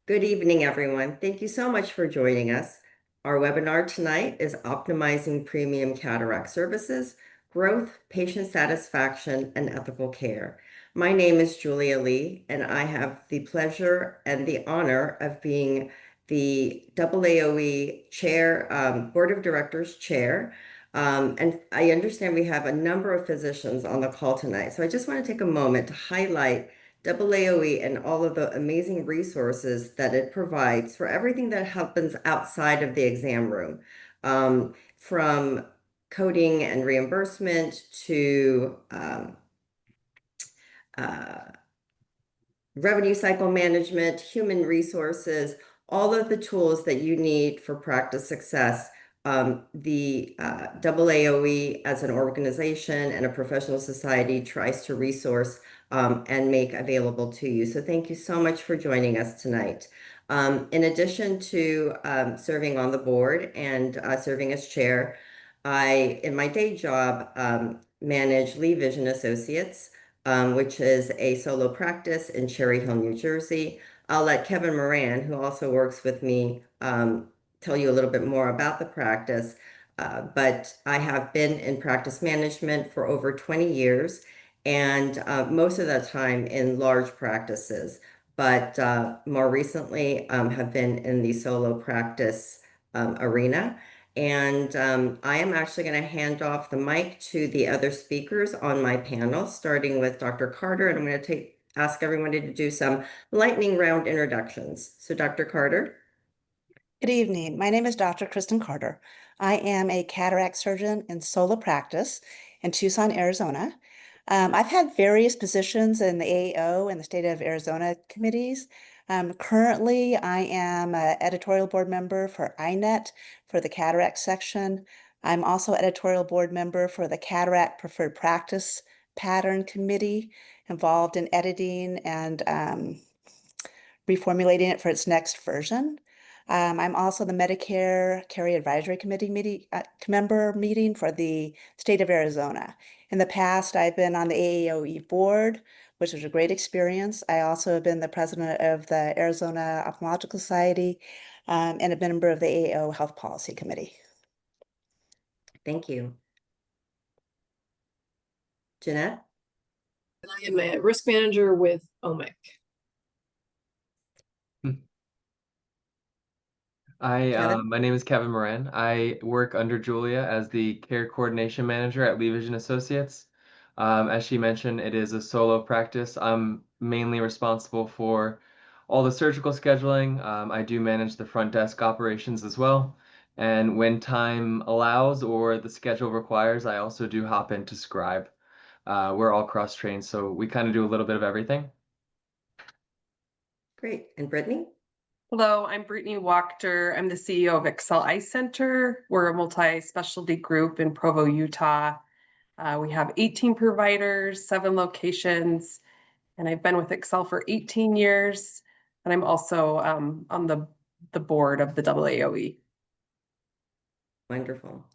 Good evening, everyone. Thank you so much for joining us. Our webinar tonight is Optimizing Premium Cataract Services, Growth, Patient Satisfaction, and Ethical Care. My name is Julia Lee, and I have the pleasure and the honor of being the AAOE Chair, Board of Directors Chair. And I understand we have a number of physicians on the call tonight. So I just want to take a moment to highlight AAOE and all of the amazing resources that it provides for everything that happens outside of the exam room, from coding and reimbursement to uh, revenue cycle management, human resources, all of the tools that you need for practice success. The AAOE as an organization and a professional society tries to resource and make available to you. So thank you so much for joining us tonight. In addition to serving on the board and serving as chair, in my day job, manage Lee Vision Associates, which is a solo practice in Cherry Hill, New Jersey. I'll let Kevin Moran, who also works with me, tell you a little bit more about the practice. But I have been in practice management for over 20 years, and most of that time in large practices. But more recently, have been in the solo practice arena. And I am actually going to hand off the mic to the other speakers on my panel, starting with Dr. Carter, and I'm going to ask everybody to do some lightning round introductions. So Dr. Carter. Good evening. My name is Dr. Kristin Carter. I am a cataract surgeon in solo practice in Tucson, Arizona. I've had various positions in the AAO and the state of Arizona committees. Currently, I am an editorial board member for INET for the cataract section. I'm also editorial board member for the Cataract Preferred Practice Pattern Committee, involved in editing and reformulating it for its next version. I'm also the Medicare Carrier Advisory Committee member meeting for the state of Arizona. In the past, I've been on the AAOE board, which was a great experience. I also have been the president of the Arizona Ophthalmological Society and a member of the AAO Health Policy Committee. Thank you. Jeannette? I am a risk manager with OMIC. My name is Kevin Moran. I work under Julia as the Care Coordination Manager at Lee Vision Associates. As she mentioned, it is a solo practice. I'm mainly responsible for all the surgical scheduling. I do manage the front desk operations as well. And when time allows or the schedule requires, I also do hop in to scribe. We're all cross-trained, so we kind of do a little bit of everything. Great. And Brittney? Hello, I'm Brittney Wachter. I'm the CEO of Excel Eye Center. We're a multi-specialty group in Provo, Utah. We have 18 providers, 7 locations, and I've been with Excel for 18 years. And I'm also on the board of the AAOE. Wonderful.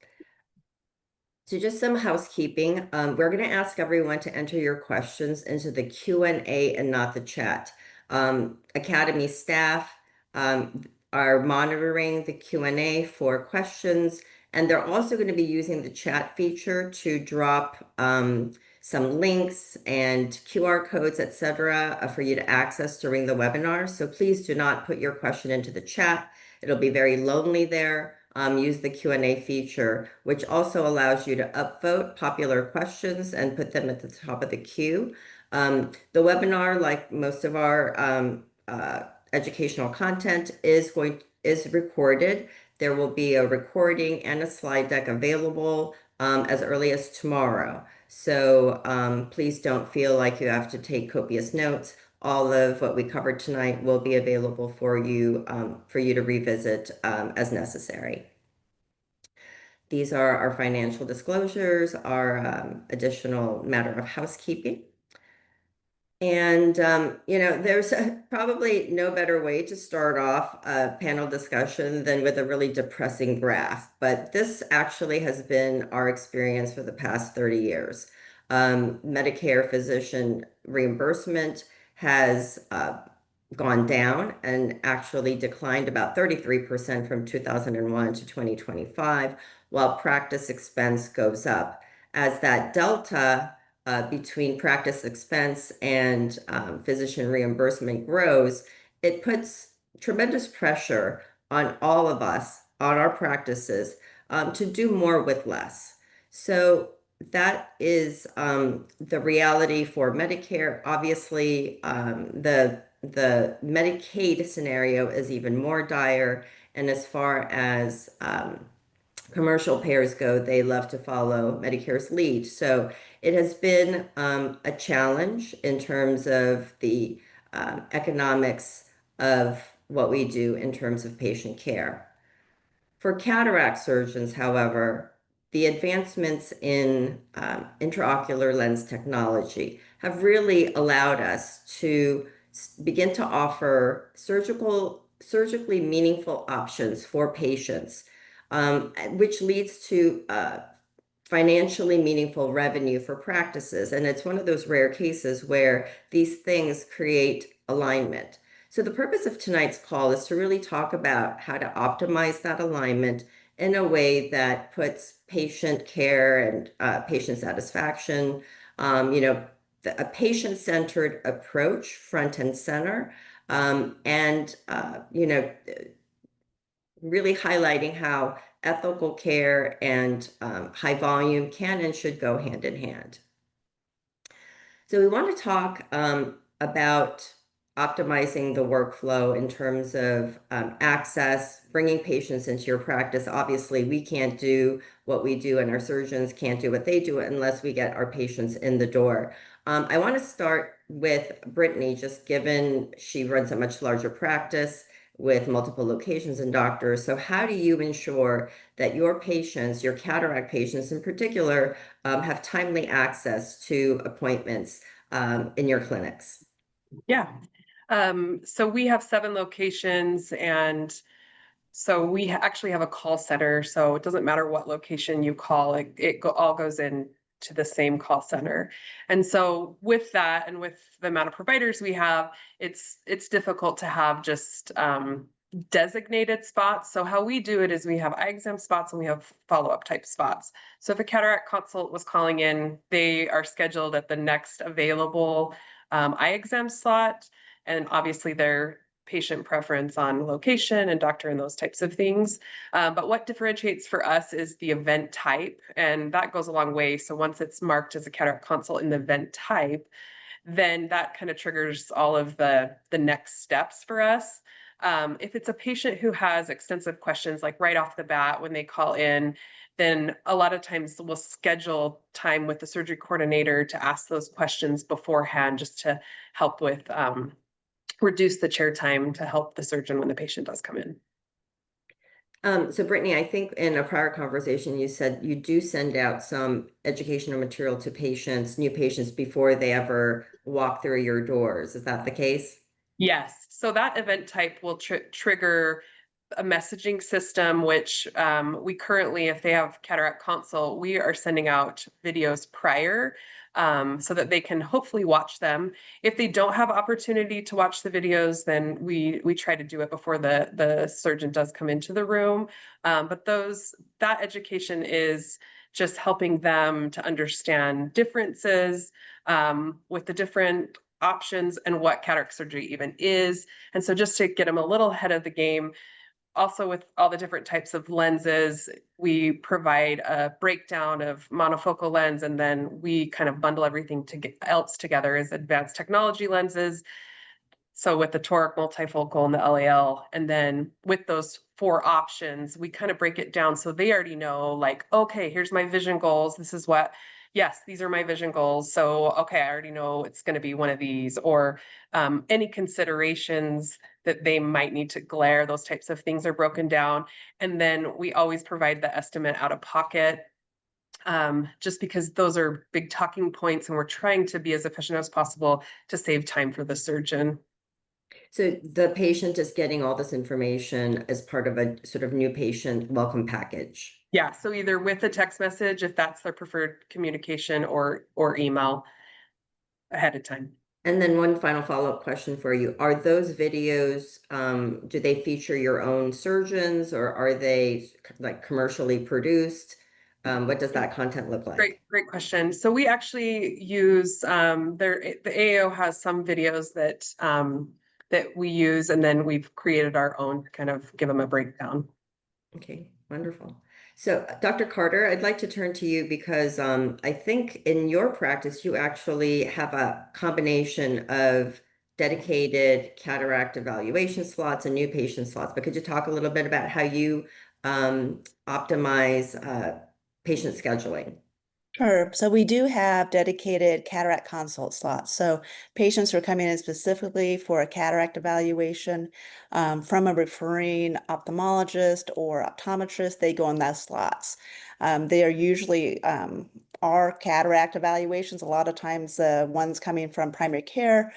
So just some housekeeping. We're going to ask everyone to enter your questions into the Q&A and not the chat. Academy staff are monitoring the Q&A for questions, and they're also going to be using the chat feature to drop some links and QR codes, etc., for you to access during the webinar. So please do not put your question into the chat. It'll be very lonely there. Use the Q&A feature, which also allows you to upvote popular questions and put them at the top of the queue. The webinar, like most of our educational content, is recorded. There will be a recording and a slide deck available as early as tomorrow. So please don't feel like you have to take copious notes. All of what we covered tonight will be available for you to revisit as necessary. These are our financial disclosures, our additional matter of housekeeping. And, there's probably no better way to start off a panel discussion than with a really depressing graph. But this actually has been our experience for the past 30 years. Medicare physician reimbursement has gone down and actually declined about 33% from 2001 to 2025, while practice expense goes up. As that delta between practice expense and physician reimbursement grows, it puts tremendous pressure on all of us, on our practices, to do more with less. So that is the reality for Medicare. Obviously, the Medicaid scenario is even more dire. And as far as commercial payers go, they love to follow Medicare's lead. So it has been a challenge in terms of the economics of what we do in terms of patient care. For cataract surgeons, however, the advancements in intraocular lens technology have really allowed us to begin to offer surgically meaningful options for patients, which leads to financially meaningful revenue for practices. And it's one of those rare cases where these things create alignment. So the purpose of tonight's call is to really talk about how to optimize that alignment in a way that puts patient care and patient satisfaction, a patient-centered approach front and center, and really highlighting how ethical care and high volume can and should go hand in hand. So we want to talk about optimizing the workflow in terms of access, bringing patients into your practice. Obviously, we can't do what we do and our surgeons can't do what they do unless we get our patients in the door. I want to start with Brittney, just given she runs a much larger practice with multiple locations and doctors. So how do you ensure that your patients, your cataract patients in particular, have timely access to appointments in your clinics? Yeah. So we have 7 locations, and so we actually have a call center. So it doesn't matter what location you call, all goes in to the same call center. And so with that, and with the amount of providers we have, it's difficult to have just designated spots. So how we do it is we have eye exam spots and we have follow-up type spots. So if a cataract consult was calling in, they are scheduled at the next available eye exam slot, and obviously their patient preference on location and doctor and those types of things. But what differentiates for us is the event type, and that goes a long way. So once it's marked as a cataract consult in the event type, then that kind of triggers all of the next steps for us. If it's a patient who has extensive questions, like right off the bat when they call in, then a lot of times we'll schedule time with the surgery coordinator to ask those questions beforehand, just to help with reduce the chair time to help the surgeon when the patient does come in. So Brittney, I think in a prior conversation, you said you do send out some educational material to patients, new patients, before they ever walk through your doors. Is that the case? Yes. So that event type will trigger a messaging system, which we currently, if they have cataract consult, we are sending out videos prior, so that they can hopefully watch them. If they don't have opportunity to watch the videos, then we try to do it before the surgeon does come into the room. But that education is just helping them to understand differences with the different options and what cataract surgery even is. And so just to get them a little ahead of the game. Also, with all the different types of lenses, we provide a breakdown of monofocal lens, and then we kind of bundle everything else together as advanced technology lenses. So with the toric, multifocal, and the LAL, and then with those 4 options, we kind of break it down so they already know, like, okay, here's my vision goals. This is what, yes, these are my vision goals. So, okay, I already know it's going to be one of these, or any considerations that they might need to glare, those types of things are broken down. And then we always provide the estimate out of pocket, just because those are big talking points, and we're trying to be as efficient as possible to save time for the surgeon. So the patient is getting all this information as part of a sort of new patient welcome package. Yeah, so either with a text message, if that's their preferred communication, or email ahead of time. And then one final follow-up question for you. Are those videos, do they feature your own surgeons or are they like commercially produced? What does that content look like? Great question. So we actually use the AAO has some videos that that we use, and then we've created our own to kind of give them a breakdown. Okay, wonderful. So, Dr. Carter, I'd like to turn to you because I think in your practice, you actually have a combination of dedicated cataract evaluation slots and new patient slots. But could you talk a little bit about how you optimize patient scheduling? Sure. So we do have dedicated cataract consult slots. So patients who are coming in specifically for a cataract evaluation from a referring ophthalmologist or optometrist, they go on those slots. They are usually our cataract evaluations. A lot of times the ones coming from primary care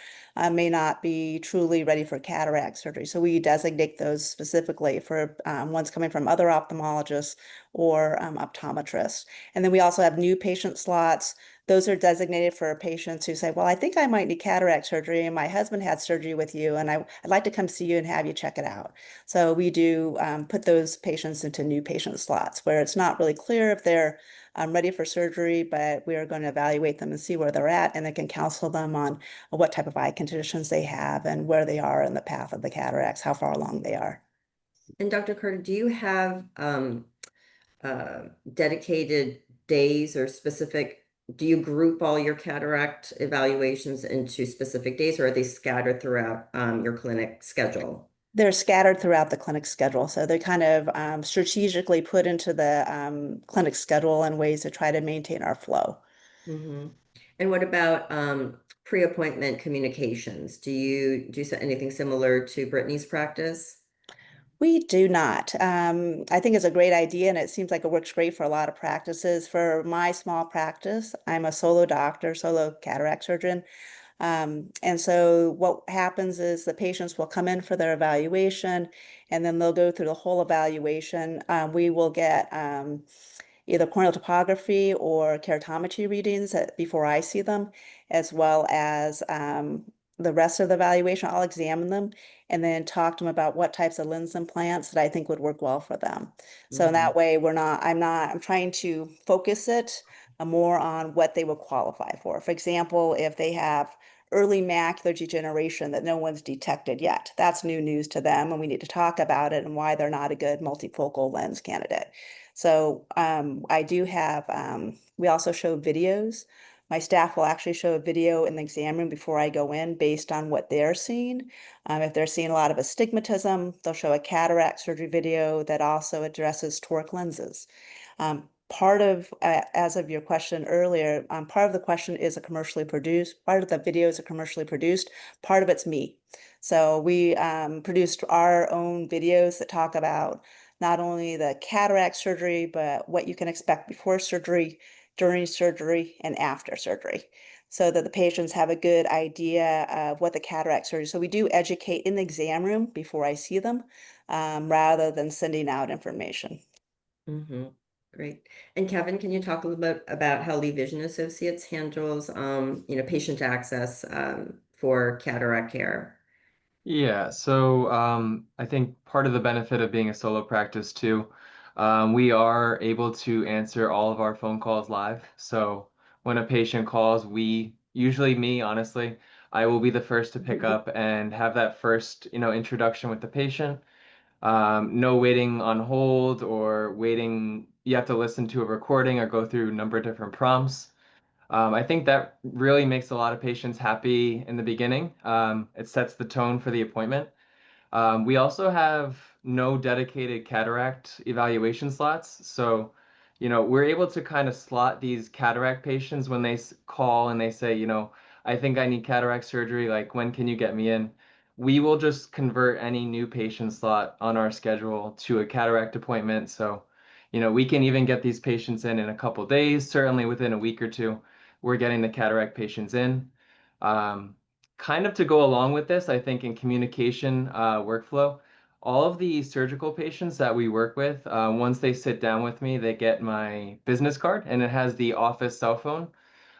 may not be truly ready for cataract surgery. So we designate those specifically for ones coming from other ophthalmologists or optometrists. And then we also have new patient slots. Those are designated for patients who say, well, I think I might need cataract surgery, and my husband had surgery with you, and I'd like to come see you and have you check it out. So we do put those patients into new patient slots where it's not really clear if they're ready for surgery, but we are going to evaluate them and see where they're at, and then can counsel them on what type of eye conditions they have and where they are in the path of the cataracts, how far along they are. And Dr. Carter, do you have dedicated days or specific, do you group all your cataract evaluations into specific days or are they scattered throughout your clinic schedule? They're scattered throughout the clinic schedule. So they're kind of strategically put into the clinic schedule in ways to try to maintain our flow. Mm-hmm. And what about pre-appointment communications? Do you do anything similar to Brittney's practice? We do not. I think it's a great idea, and it seems like it works great for a lot of practices. For my small practice, I'm a solo doctor, solo cataract surgeon. And so what happens is the patients will come in for their evaluation, and then they'll go through the whole evaluation. We will get either corneal topography or keratometry readings before I see them, as well as the rest of the evaluation. I'll examine them and then talk to them about what types of lens implants that I think would work well for them. So in that way, I'm trying to focus it more on what they would qualify for. For example, if they have early macular degeneration that no one's detected yet, that's new news to them, and we need to talk about it and why they're not a good multifocal lens candidate. So I do have, we also show videos. My staff will actually show a video in the exam room before I go in based on what they're seeing. If they're seeing a lot of astigmatism, they'll show a cataract surgery video that also addresses toric lenses. Part of, as of your question earlier, part of the question is a commercially produced, part of the video is a commercially produced, part of it's me. So we produced our own videos that talk about not only the cataract surgery, but what you can expect before surgery, during surgery, and after surgery, so that the patients have a good idea of what the cataract surgery. So we do educate in the exam room before I see them, rather than sending out information. Mm-hmm. Great. And Kevin, can you talk a little bit about how Lee Vision Associates handles, patient access for cataract care? Yeah, so I think part of the benefit of being a solo practice too, we are able to answer all of our phone calls live. So when a patient calls, usually me, honestly, I will be the first to pick up and have that first, introduction with the patient. No waiting on hold or waiting, you have to listen to a recording or go through a number of different prompts. I think that really makes a lot of patients happy in the beginning. It sets the tone for the appointment. We also have no dedicated cataract evaluation slots. So, we're able to kind of slot these cataract patients when they call and they say, I think I need cataract surgery. Like, when can you get me in? We will just convert any new patient slot on our schedule to a cataract appointment. So, we can even get these patients in a couple days, certainly within a week or two. We're getting the cataract patients in. Kind of to go along with this, I think in communication workflow, all of the surgical patients that we work with, once they sit down with me, they get my business card and it has the office cell phone.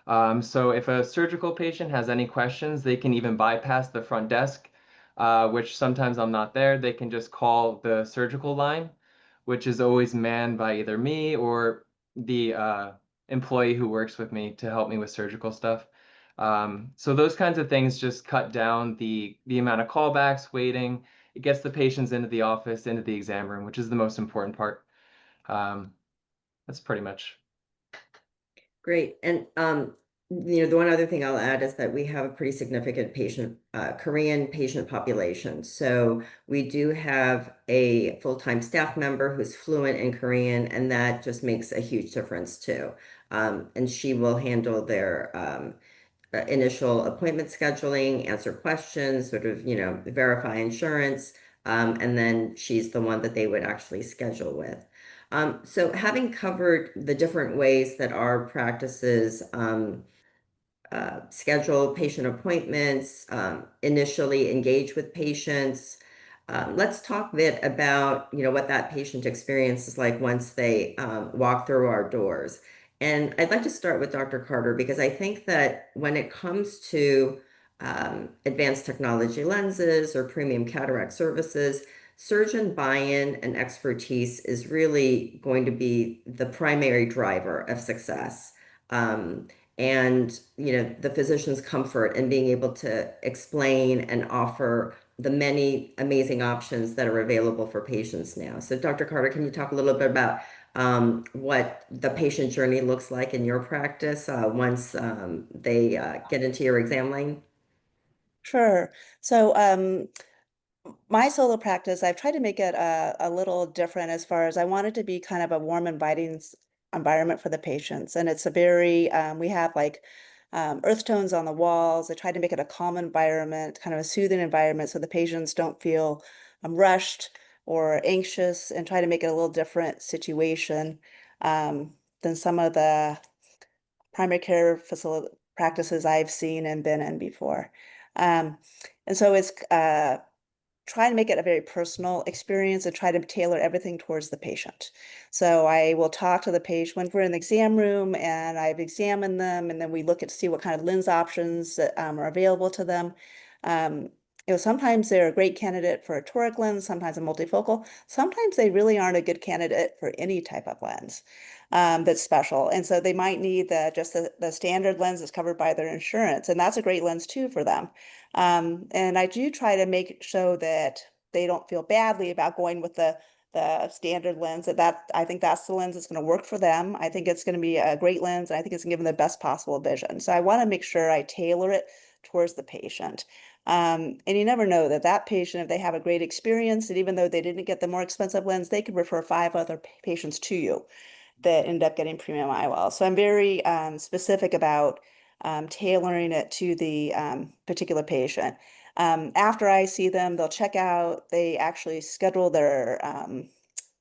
So if a surgical patient has any questions, they can even bypass the front desk, which sometimes I'm not there. They can just call the surgical line, which is always manned by either me or the employee who works with me to help me with surgical stuff. So those kinds of things just cut down the amount of callbacks, waiting. It gets the patients into the office, into the exam room, which is the most important part. That's pretty much. Great. And the one other thing I'll add is that we have a pretty significant Korean patient population. So we do have a full-time staff member who's fluent in Korean, and that just makes a huge difference too. And she will handle their initial appointment scheduling, answer questions, sort of, verify insurance. And then she's the one that they would actually schedule with. So having covered the different ways that our practices schedule patient appointments, initially engage with patients, let's talk a bit about, what that patient experience is like once they walk through our doors. And I'd like to start with Dr. Carter because I think that when it comes to advanced technology lenses or premium cataract services, surgeon buy-in and expertise is really going to be the primary driver of success. And the physician's comfort in being able to explain and offer the many amazing options that are available for patients now. So Dr. Carter, can you talk a little bit about what the patient journey looks like in your practice once they get into your exam lane? Sure. So my solo practice, I've tried to make it a little different as far as I want it to be kind of a warm, inviting environment for the patients. And it's a very, we have like earth tones on the walls. I try to make it a calm environment, kind of a soothing environment so the patients don't feel rushed or anxious, and try to make it a little different situation than some of the primary care facility practices I've seen and been in before. Um, and so it's try to make it a very personal experience and try to tailor everything towards the patient. So I will talk to the patient when we're in the exam room and I've examined them, and then we look at to see what kind of lens options that are available to them. Sometimes they're a great candidate for a toric lens, sometimes a multifocal. Sometimes they really aren't a good candidate for any type of lens that's special. And so they might need just the standard lens that's covered by their insurance. And that's a great lens too for them. And I do try to make it so that they don't feel badly about going with the standard lens, that I think that's the lens that's going to work for them. I think it's going to be a great lens, and I think it's going to give them the best possible vision. So I want to make sure I tailor it towards the patient. And you never know that patient, if they have a great experience, and even though they didn't get the more expensive lens, they could refer 5 other patients to you that end up getting premium IOL. So I'm very specific about tailoring it to the particular patient. After I see them, they'll check out. They actually schedule their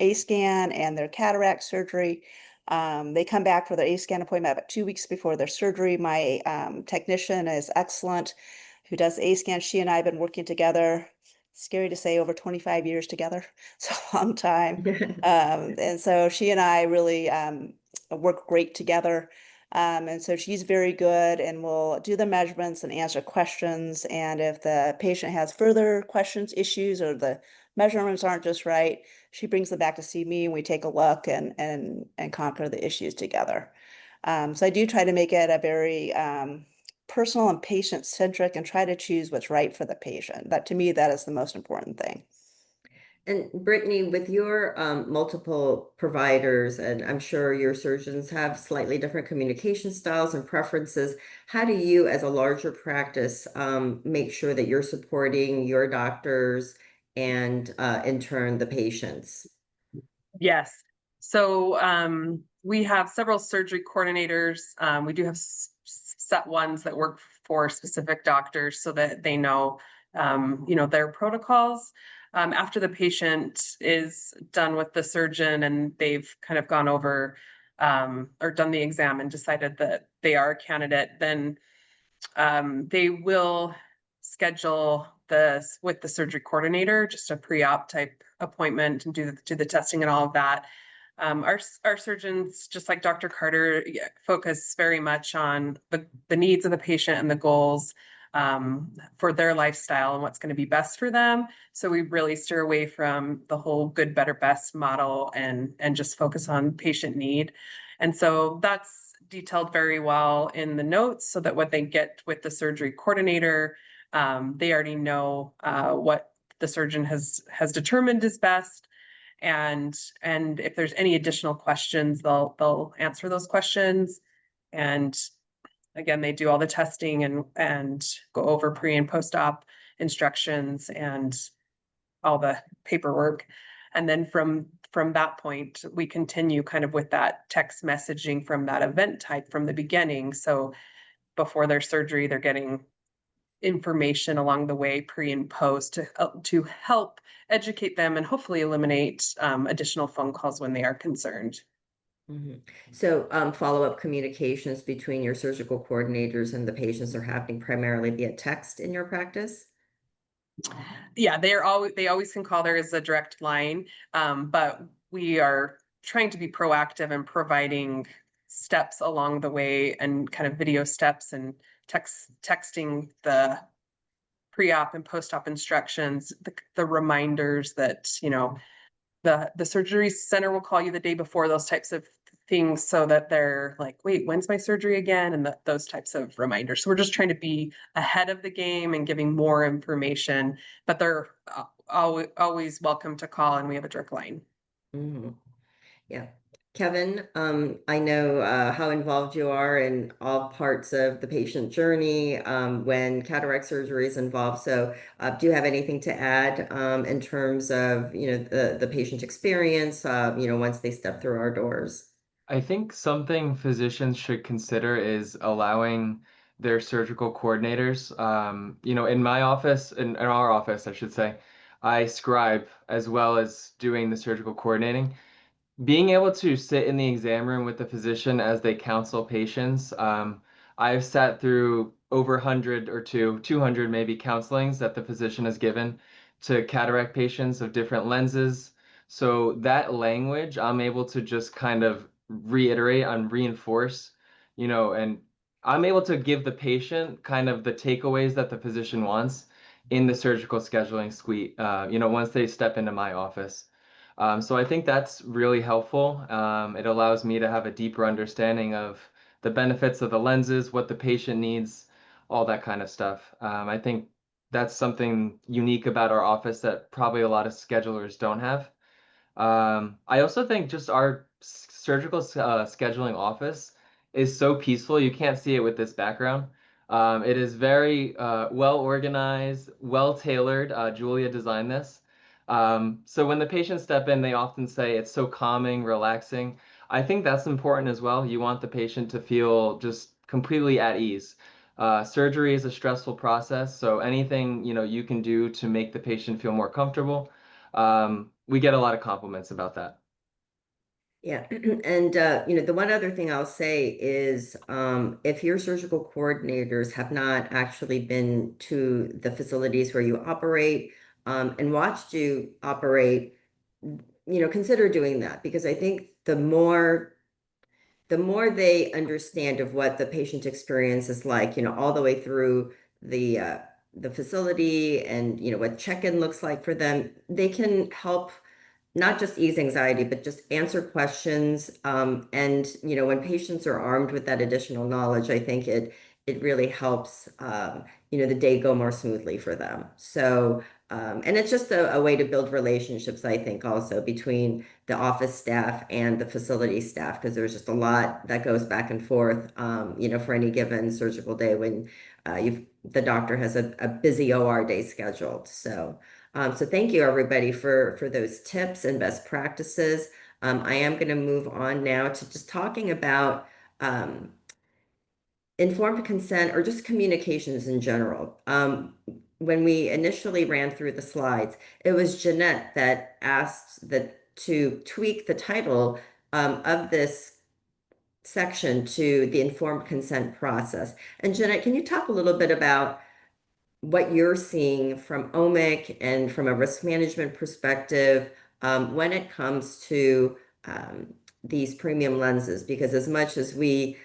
A scan and their cataract surgery. They come back for their A scan appointment about 2 weeks before their surgery. My technician is excellent, who does A scan. She and I have been working together. Scary to say, over 25 years together. It's a long time. And so she and I really work great together. And so she's very good and will do the measurements and answer questions. And if the patient has further questions, issues, or the measurements aren't just right, she brings them back to see me, and we take a look and conquer the issues together. So I do try to make it a very personal and patient-centric, and try to choose what's right for the patient. That, to me, that is the most important thing. And Brittney, with your multiple providers, and I'm sure your surgeons have slightly different communication styles and preferences, how do you, as a larger practice, make sure that you're supporting your doctors and, in turn, the patients? Yes. So we have several surgery coordinators. We do have set ones that work for specific doctors so that they know, their protocols. After the patient is done with the surgeon and they've kind of gone over or done the exam and decided that they are a candidate, then they will schedule this with the surgery coordinator, just a pre-op type appointment, and do the testing and all of that. Our surgeons, just like Dr. Carter, focus very much on the needs of the patient and the goals for their lifestyle and what's going to be best for them. So we really steer away from the whole good, better, best model and just focus on patient need. And so that's detailed very well in the notes so that when they get with the surgery coordinator, they already know what the surgeon has determined is best. And if there's any additional questions, they'll answer those questions. And again, they do all the testing and go over pre and post-op instructions and all the paperwork. And then from that point, we continue kind of with that text messaging from that event type from the beginning. So before their surgery, they're getting information along the way, pre and post, to help educate them and hopefully eliminate additional phone calls when they are concerned. Mm-hmm. So follow-up communications between your surgical coordinators and the patients are happening primarily via text in your practice? Yeah, they always can call. There is a direct line, but we are trying to be proactive in providing steps along the way and kind of video steps and texting the pre-op and post-op instructions, the reminders that, you know, the surgery center will call you the day before, those types of things, so that they're like, wait, when's my surgery again? And those types of reminders. So we're just trying to be ahead of the game and giving more information, but they're always welcome to call, and we have a direct line. Mm-hmm. Yeah. Kevin, I know how involved you are in all parts of the patient journey when cataract surgery is involved. So do you have anything to add in terms of, you know, the patient experience, you know, once they step through our doors? I think something physicians should consider is allowing their surgical coordinators. You know, in my office, in our office, I should say, I scribe as well as doing the surgical coordinating. Being able to sit in the exam room with the physician as they counsel patients. I've sat through over 100 or 200 maybe counselings that the physician has given to cataract patients of different lenses. So that language, I'm able to just kind of reiterate and reinforce, you know, and I'm able to give the patient kind of the takeaways that the physician wants in the surgical scheduling suite, you know, once they step into my office. So I think that's really helpful. It allows me to have a deeper understanding of the benefits of the lenses, what the patient needs, all that kind of stuff. I think that's something unique about our office that probably a lot of schedulers don't have. I also think just our surgical scheduling office is so peaceful. You can't see it with this background. It is very well organized, well tailored. Julia designed this. So when the patients step in, they often say it's so calming, relaxing. I think that's important as well. You want the patient to feel just completely at ease. Surgery is a stressful process, so anything you can do to make the patient feel more comfortable. We get a lot of compliments about that. Yeah, and you know, the one other thing I'll say is if your surgical coordinators have not actually been to the facilities where you operate and watched you operate, you know, consider doing that because I think the more they understand of what the patient experience is like, you know, all the way through the facility and you know what check-in looks like for them, they can help not just ease anxiety, but just answer questions. And you know, when patients are armed with that additional knowledge, I think it really helps you know the day go more smoothly for them. So and it's just a way to build relationships, I think, also between the office staff and the facility staff, because there's just a lot that goes back and forth, you know, for any given surgical day when the doctor has a busy OR day scheduled. So thank you everybody for those tips and best practices. I am going to move on now to just talking about informed consent or just communications in general. When we initially ran through the slides, it was Jeannette that asked to tweak the title of this section to the informed consent process. And Jeannette, can you talk a little bit about what you're seeing from OMIC and from a risk management perspective when it comes to these premium lenses, because as much as we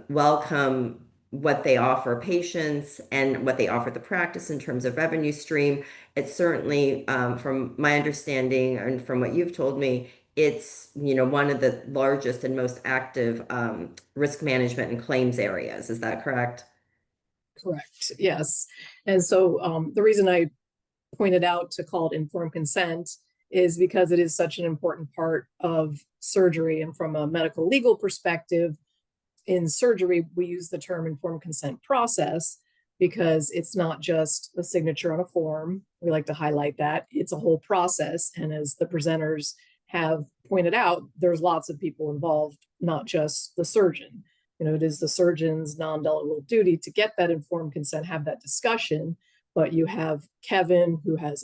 welcome what they offer patients and what they offer the practice in terms of revenue stream, it's certainly, from my understanding and from what you've told me, it's, you know, one of the largest and most active risk management and claims areas. Is that correct? Correct. Yes. And so the reason I pointed out to call it informed consent is because it is such an important part of surgery. And from a medical legal perspective, in surgery, we use the term informed consent process because it's not just a signature on a form. We like to highlight that. It's a whole process. And as the presenters have pointed out, there's lots of people involved, not just the surgeon. You know, it is the surgeon's non-delegable duty to get that informed consent, have that discussion. But you have Kevin, who has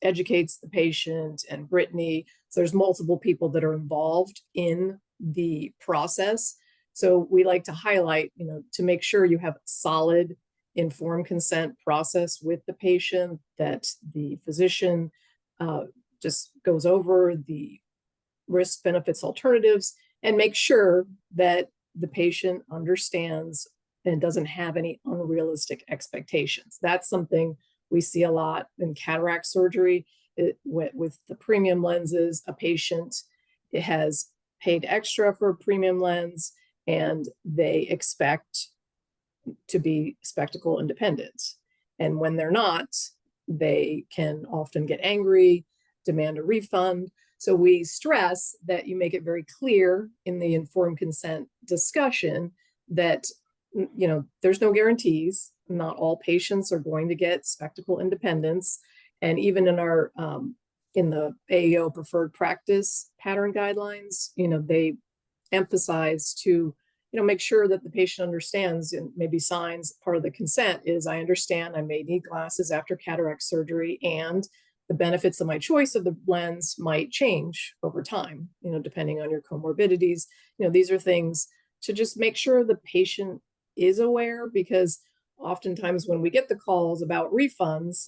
educates the patient, and Brittney. So there's multiple people that are involved in the process. So we like to highlight, you know, to make sure you have a solid informed consent process with the patient, that the physician just goes over the risk, benefits, alternatives, and make sure that the patient understands and doesn't have any unrealistic expectations. That's something we see a lot in cataract surgery. With the premium lenses, a patient has paid extra for a premium lens, and they expect to be spectacle independent. And when they're not, they can often get angry, demand a refund. So we stress that you make it very clear in the informed consent discussion that, you know, there's no guarantees. Not all patients are going to get spectacle independence. And even in our, in the AAO preferred practice pattern guidelines, you know, they emphasize to, you know, make sure that the patient understands, and maybe signs part of the consent is, I understand I may need glasses after cataract surgery, and the benefits of my choice of the lens might change over time, you know, depending on your comorbidities. You know, these are things to just make sure the patient is aware, because oftentimes when we get the calls about refunds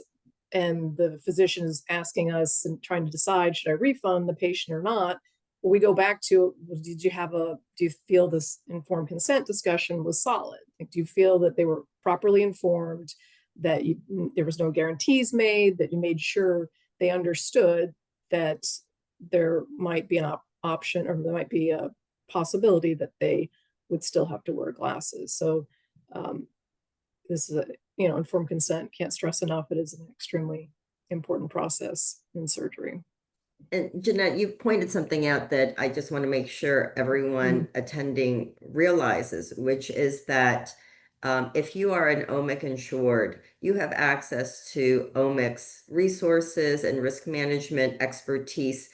and the physician is asking us and trying to decide, should I refund the patient or not? We go back to, well, do you feel this informed consent discussion was solid? Like, do you feel that they were properly informed, that there was no guarantees made, that you made sure they understood that there might be an option, or there might be a possibility that they would still have to wear glasses? So this is informed consent, can't stress enough, it is an extremely important process in surgery. And Jeannette, you pointed something out that I just want to make sure everyone attending realizes, which is that if you are an OMIC insured, you have access to OMIC's resources and risk management expertise,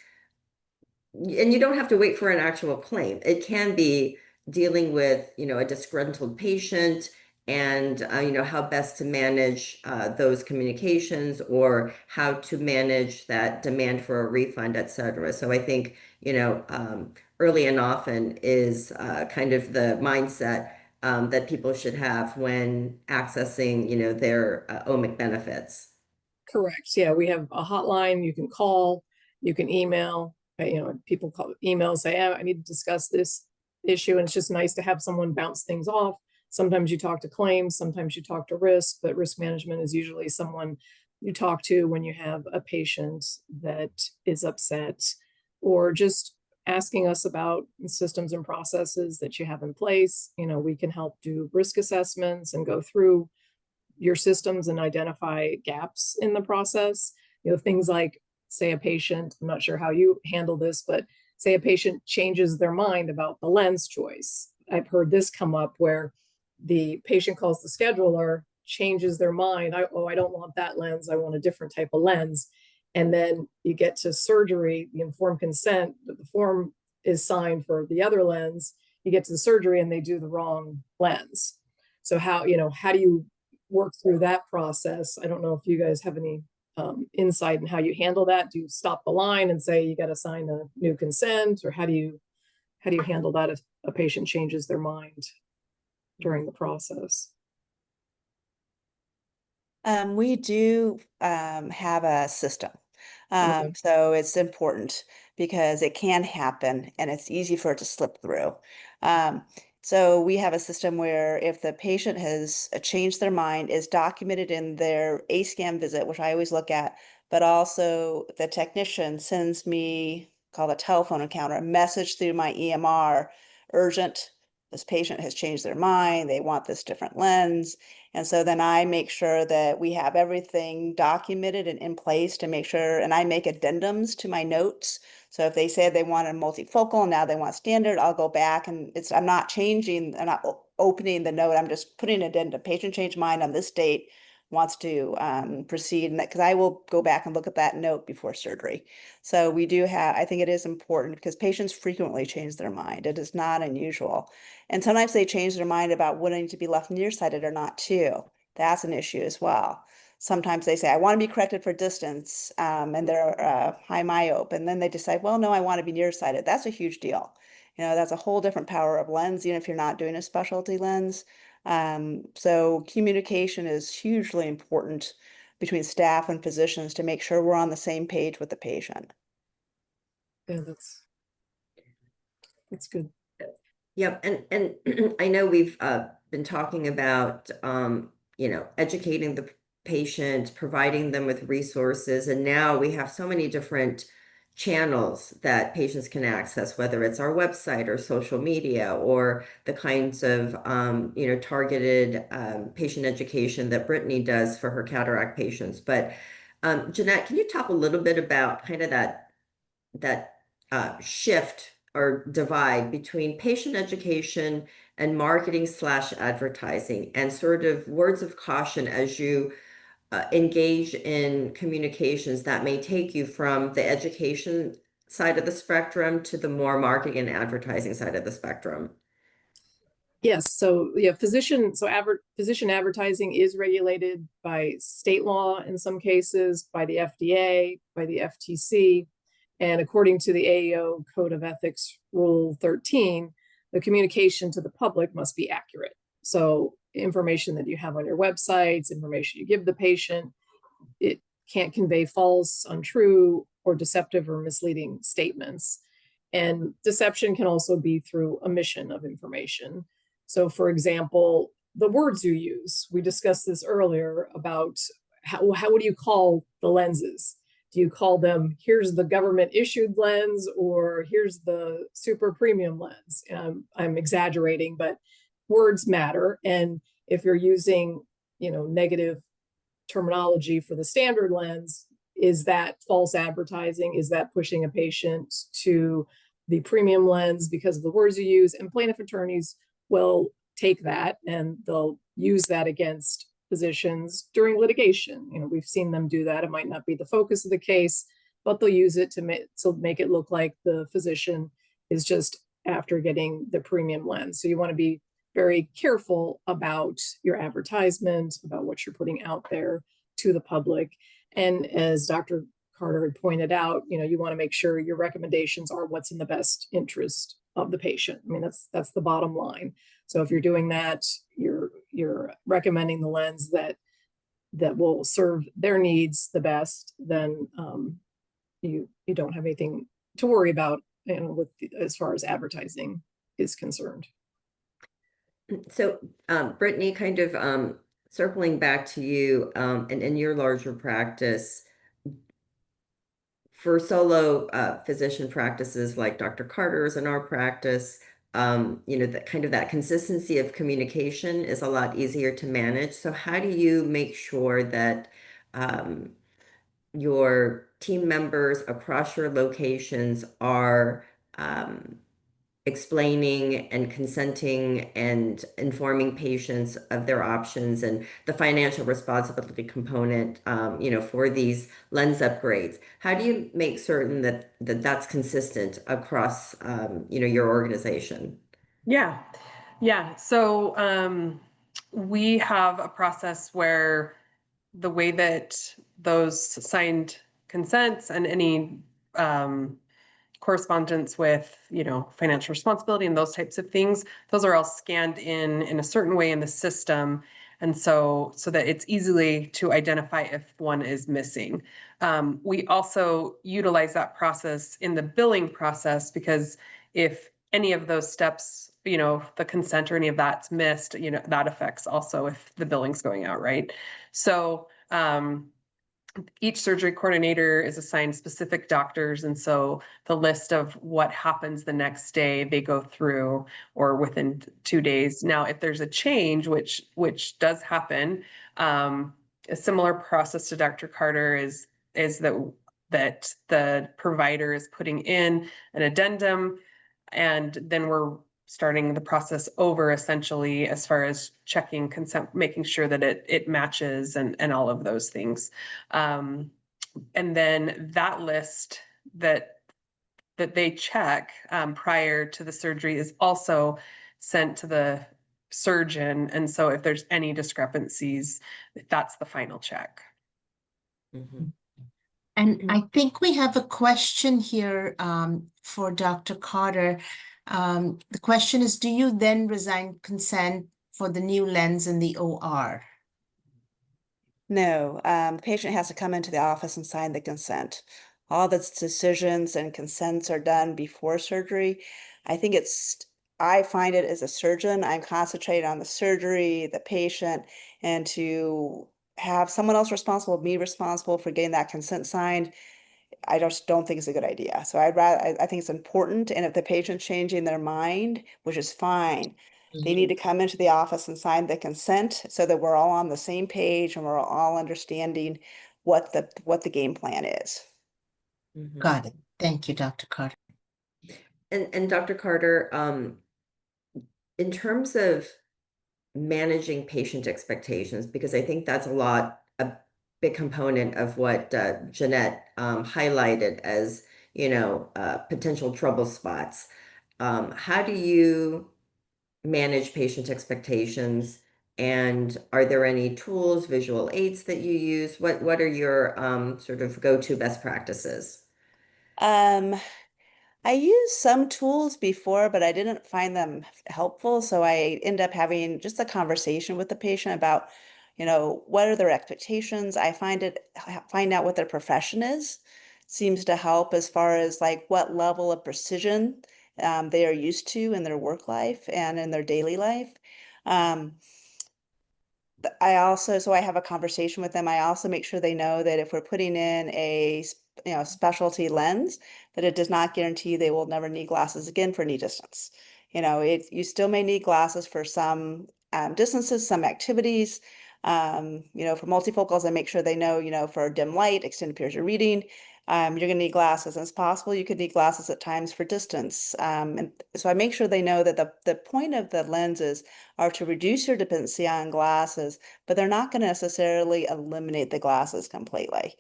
and you don't have to wait for an actual claim. It can be dealing with, you know, a disgruntled patient, and how best to manage those communications, or how to manage that demand for a refund, etc. So I think, early and often is kind of the mindset that people should have when accessing, their OMIC benefits. Correct. Yeah, we have a hotline. You can call, you can email. People call, email, say, I need to discuss this issue, and it's just nice to have someone bounce things off. Sometimes you talk to claims, sometimes you talk to risk, but risk management is usually someone you talk to when you have a patient that is upset, or just asking us about systems and processes that you have in place. We can help do risk assessments and go through your systems and identify gaps in the process. Things like, say a patient, I'm not sure how you handle this, but say a patient changes their mind about the lens choice. I've heard this come up where the patient calls the scheduler, changes their mind. I don't want that lens. I want a different type of lens. And then you get to surgery, the informed consent, the form is signed for the other lens. You get to the surgery and they do the wrong lens. So how do you work through that process? I don't know if you guys have any insight in how you handle that. Do you stop the line and say you got to sign a new consent, or how do you handle that if a patient changes their mind during the process? We do have a system. Okay. So it's important because it can happen and it's easy for it to slip through. So we have a system where if the patient has changed their mind, is documented in their A-scan visit, which I always look at, but also the technician sends me, called a telephone encounter, a message through my EMR, urgent, this patient has changed their mind, they want this different lens. And so then I make sure that we have everything documented and in place to make sure, and I make addendums to my notes. So if they said they wanted multifocal and now they want standard, I'll go back and I'm not changing, I'm not opening the note, I'm just putting it in. The patient changed mind on this date, wants to proceed, and that, because I will go back and look at that note before surgery. So we do have, I think it is important because patients frequently change their mind. It is not unusual. And sometimes they change their mind about wanting to be left nearsighted or not too. That's an issue as well. Sometimes they say, I want to be corrected for distance, and they're high myope. And then they decide, well, no, I want to be nearsighted. That's a huge deal. You know, that's a whole different power of lens, even if you're not doing a specialty lens. So communication is hugely important between staff and physicians to make sure we're on the same page with the patient. Yeah, that's good. Yep, and I know we've been talking about educating the patient, providing them with resources, and now we have so many different channels that patients can access, whether it's our website or social media or the kinds of targeted patient education that Brittney does for her cataract patients. But Jeannette, can you talk a little bit about kind of that shift or divide between patient education and marketing / advertising, and sort of words of caution as you engage in communications that may take you from the education side of the spectrum to the more marketing and advertising side of the spectrum? Yes, so yeah, physician advertising is regulated by state law in some cases, by the FDA, by the FTC, and according to the AAO Code of Ethics Rule 13, the communication to the public must be accurate. So information that you have on your websites, information you give the patient, it can't convey false, untrue, or deceptive or misleading statements. And deception can also be through omission of information. So for example, the words you use, we discussed this earlier about how do you call the lenses? Do you call them, here's the government issued lens, or here's the super premium lens? I'm exaggerating, but words matter. And if you're using, negative terminology for the standard lens, is that false advertising? Is that pushing a patient to the premium lens because of the words you use? And plaintiff attorneys will take that and they'll use that against physicians during litigation. We've seen them do that. It might not be the focus of the case, but they'll use it to make it look like the physician is just after getting the premium lens. So you want to be very careful about your advertisement, about what you're putting out there to the public. And as Dr. Carter had pointed out, you want to make sure your recommendations are what's in the best interest of the patient. I mean, that's the bottom line. So if you're doing that, you're recommending the lens that will serve their needs the best, then you don't have anything to worry about, as far as advertising is concerned. So, Brittney, kind of circling back to you, and in your larger practice, for solo physician practices like Dr. Carter's in our practice, that kind of that consistency of communication is a lot easier to manage. So how do you make sure that your team members across your locations are explaining and consenting and informing patients of their options and the financial responsibility component, for these lens upgrades? How do you make certain that that's consistent across, your organization? Yeah. So we have a process where the way that those signed consents and any correspondence with, financial responsibility and those types of things, those are all scanned in a certain way in the system. And so that it's easily to identify if one is missing. We also utilize that process in the billing process, because if any of those steps, the consent or any of that's missed, that affects also if the billing's going out, right? So each surgery coordinator is assigned specific doctors. And so the list of what happens the next day, they go through, or within 2 days. Now, if there's a change, which does happen, a similar process to Dr. Carter is that the provider is putting in an addendum, and then we're starting the process over, essentially, as far as checking consent, making sure that it matches, and all of those things. And then that list that they check prior to the surgery is also sent to the surgeon. And so if there's any discrepancies, that's the final check. Mhm. And I think we have a question here for Dr. Carter. The question is, do you then resign consent for the new lens in the OR? No, the patient has to come into the office and sign the consent. All the decisions and consents are done before surgery. I find it as a surgeon, I'm concentrated on the surgery, the patient, and to have someone else responsible, me responsible for getting that consent signed, I just don't think it's a good idea. So I think it's important, and if the patient's changing their mind, which is fine, they need to come into the office and sign the consent so that we're all on the same page and we're all understanding what the game plan is. Mhm. Got it. Thank you, Dr. Carter. And Dr. Carter, in terms of managing patient expectations, because I think that's a big component of what Jeannette highlighted as, potential trouble spots. How do you manage patient expectations? And are there any tools, visual aids that you use? What are your sort of go-to best practices? I used some tools before, but I didn't find them helpful. So I end up having just a conversation with the patient about, what are their expectations? Find out what their profession is seems to help as far as like what level of precision they are used to in their work life and in their daily life. Um, so I have a conversation with them. I also make sure they know that if we're putting in a specialty lens, that it does not guarantee they will never need glasses again for any distance. You still may need glasses for some distances, some activities. For multifocals, I make sure they know, for dim light, extended periods of reading, you're going to need glasses. And it's possible you could need glasses at times for distance. And so I make sure they know that the point of the lenses are to reduce your dependency on glasses, but they're not going to necessarily eliminate the glasses completely.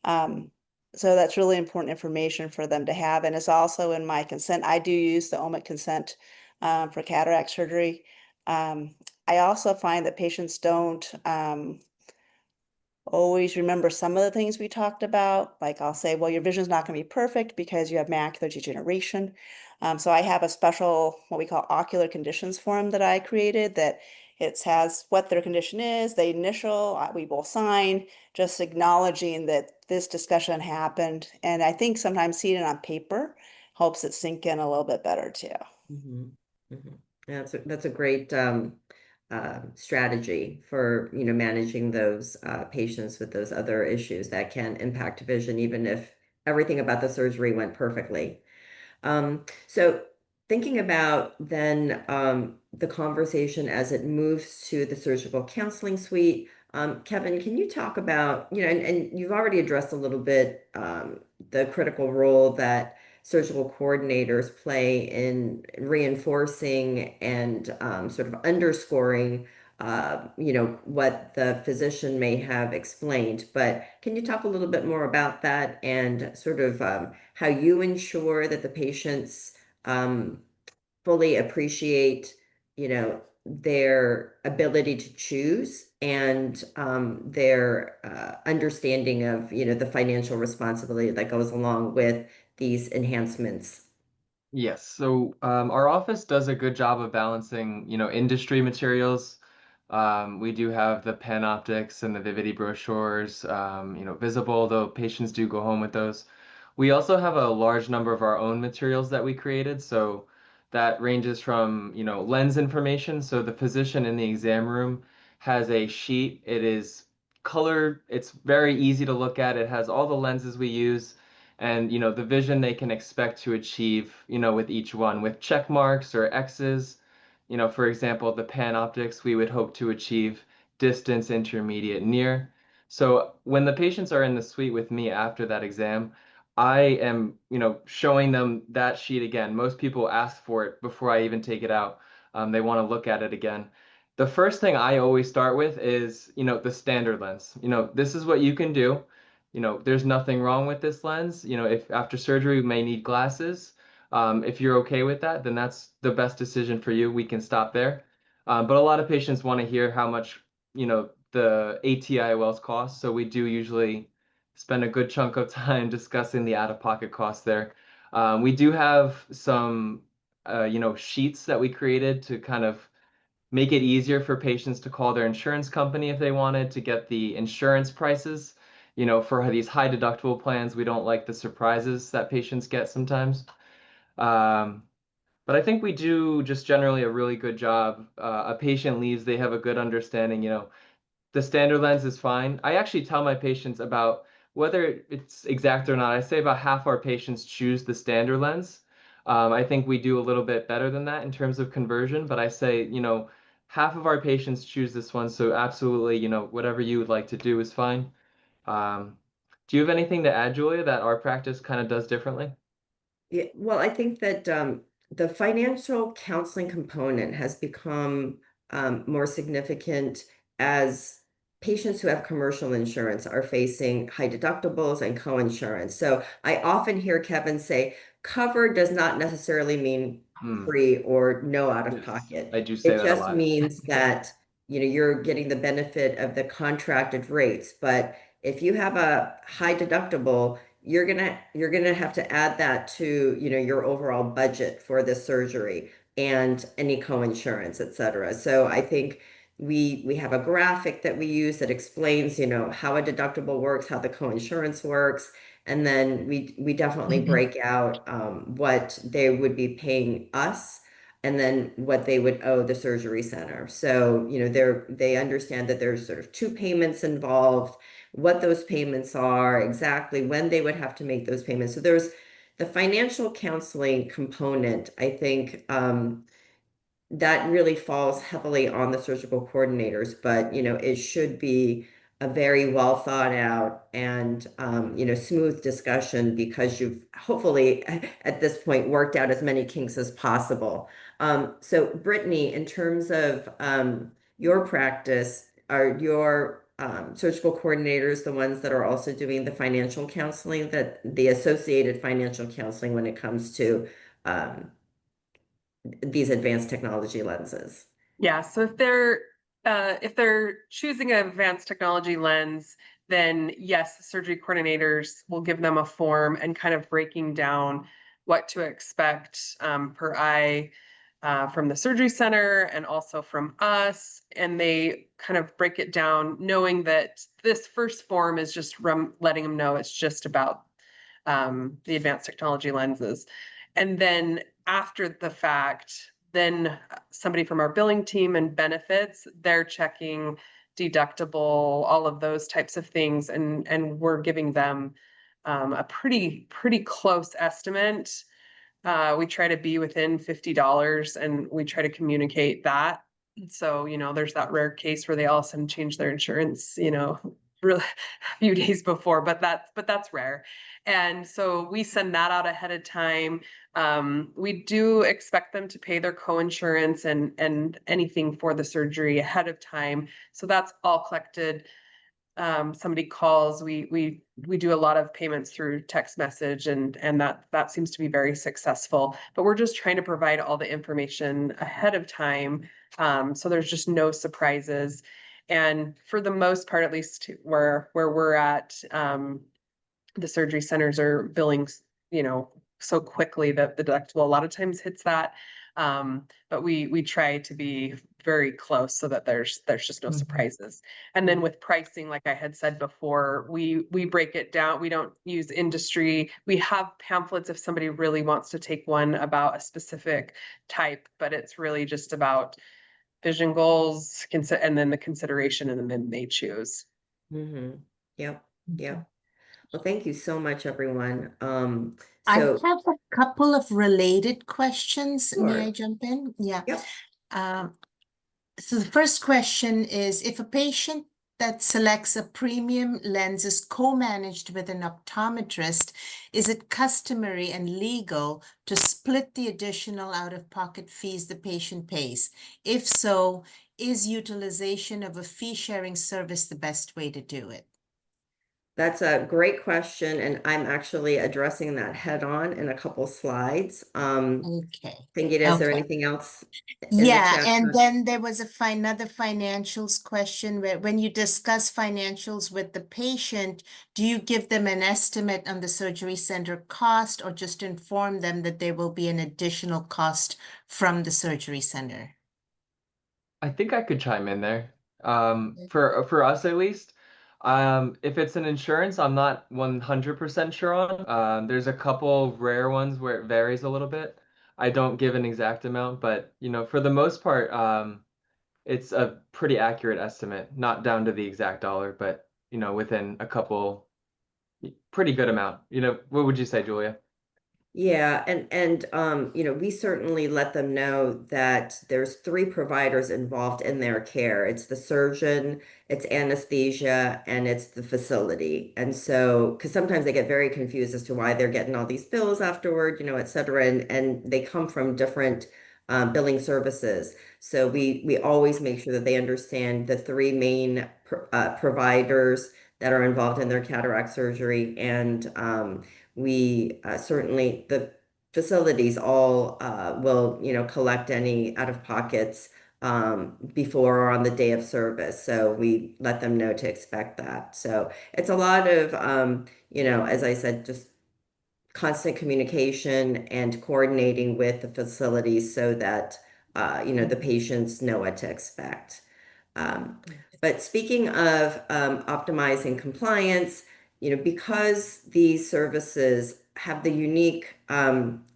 So that's really important information for them to have. And it's also in my consent. I do use the OMIC consent for cataract surgery. I also find that patients don't always remember some of the things we talked about. Like I'll say, well, your vision's not going to be perfect because you have macular degeneration. So I have a special, what we call ocular conditions form that I created that it has what their condition is, the initial, we both sign, just acknowledging that this discussion happened. And I think sometimes seeing it on paper helps it sink in a little bit better too. Mhm. Mhm. Yeah, that's a great strategy for managing those patients with those other issues that can impact vision, even if everything about the surgery went perfectly. So thinking about then the conversation as it moves to the surgical counseling suite, Kevin, can you talk about, and you've already addressed a little bit the critical role that surgical coordinators play in reinforcing and sort of underscoring what the physician may have explained, but can you talk a little bit more about that and sort of how you ensure that the patients fully appreciate, their ability to choose and their understanding of, the financial responsibility that goes along with these enhancements? Yes, so our office does a good job of balancing, industry materials We do have the Panoptics and the Vivity brochures, visible, though patients do go home with those. We also have a large number of our own materials that we created. So that ranges from, lens information. So the physician in the exam room has a sheet. It is colored. It's very easy to look at. It has all the lenses we use and, the vision they can expect to achieve, with each one with check marks or X's. For example, the Panoptics, we would hope to achieve distance, intermediate, near. So when the patients are in the suite with me after that exam, I am, showing them that sheet again. Most people ask for it before I even take it out. They want to look at it again. The first thing I always start with is, the standard lens. This is what you can do. There's nothing wrong with this lens. If after surgery we may need glasses, if you're okay with that, then that's the best decision for you. We can stop there. But a lot of patients want to hear how much, the ATIOLs cost. So we do usually spend a good chunk of time discussing the out-of-pocket costs there. We do have some, sheets that we created to kind of make it easier for patients to call their insurance company if they wanted to get the insurance prices. For these high deductible plans, we don't like the surprises that patients get sometimes. Um, but I think we do just generally a really good job. A patient leaves, they have a good understanding, the standard lens is fine. I actually tell my patients about whether it's exact or not. I say about half our patients choose the standard lens. I think we do a little bit better than that in terms of conversion, but I say, half of our patients choose this one. So absolutely, whatever you would like to do is fine. Um, do you have anything to add, Julia, that our practice kind of does differently? Yeah, well, I think that the financial counseling component has become more significant as patients who have commercial insurance are facing high deductibles and co-insurance. So I often hear Kevin say, covered does not necessarily mean free or no out of Yes, pocket. I do say It that a just lot. means that you're getting the benefit of the contracted rates. But if you have a high deductible, you're gonna have to add that to your overall budget for the surgery and any co-insurance, et cetera. So I think we have a graphic that we use that explains how a deductible works, how the co-insurance works, and then we definitely break out what they would be paying us and then what they would owe the surgery center. So they understand that there's sort of two payments involved, what those payments are, exactly when they would have to make those payments. So there's the financial counseling component, I think, that really falls heavily on the surgical coordinators, but it should be a very well thought out and smooth discussion because you've hopefully at this point worked out as many kinks as possible. So Brittney, in terms of your practice, are your surgical coordinators the ones that are also doing the financial counseling, that the associated financial counseling when it comes to these advanced technology lenses? Yeah, so if they're choosing an advanced technology lens, then yes, surgery coordinators will give them a form and kind of breaking down what to expect per eye from the surgery center and also from us. And they kind of break it down, knowing that this first form is just letting them know it's just about the advanced technology lenses. And then after the fact, then somebody from our billing team and benefits, they're checking deductible, all of those types of things. And we're giving them a pretty close estimate. We try to be within $50 and we try to communicate that. So, there's that rare case where they all of a sudden change their insurance, really a few days before, but that's rare. And so we send that out ahead of time. We do expect them to pay their co-insurance and anything for the surgery ahead of time. So that's all collected. Somebody calls, we do a lot of payments through text message and that seems to be very successful, but we're just trying to provide all the information ahead of time. So there's just no surprises. And for the most part, at least where we're at, the surgery centers are billing, so quickly that the deductible a lot of times hits that. But we try to be very close so that there's just no surprises. And then with pricing, like I had said before, we break it down. We don't use industry. We have pamphlets if somebody really wants to take one about a specific type, but it's really just about vision goals, and then the consideration, and then they choose. Yep. Yep. Well, thank you so much, everyone. I So have a couple of related questions. May I sure. jump in? Yeah. Yep. So the first question is, if a patient that selects a premium lens is co-managed with an optometrist, is it customary and legal to split the additional out-of-pocket fees the patient pays? If so, is utilization of a fee-sharing service the best way to do it? That's a great question, and I'm actually addressing that head on in a couple slides. Okay. Thinking, is there Okay. anything else in the Yeah, chat? and then there was another financials question where when you discuss financials with the patient, do you give them an estimate on the surgery center cost or just inform them that there will be an additional cost from the surgery center? I think I could chime in there. For us at least, if it's an insurance, I'm not 100% sure on. There's a couple rare ones where it varies a little bit. I don't give an exact amount, but for the most part, it's a pretty accurate estimate, not down to the exact dollar, but within a couple, pretty good amount. What would you say, Julia? Yeah, and we certainly let them know that there's three providers involved in their care. It's the surgeon, it's anesthesia, and it's the facility. And so, because sometimes they get very confused as to why they're getting all these bills afterward, et cetera, and they come from different billing services. So we always make sure that they understand the three main providers that are involved in their cataract surgery, and we certainly, the facilities all will, collect any out of pockets before or on the day of service. So we let them know to expect that. So it's a lot of, as I said, just constant communication and coordinating with the facilities so that, the patients know what to expect. But speaking of optimizing compliance, because these services have the unique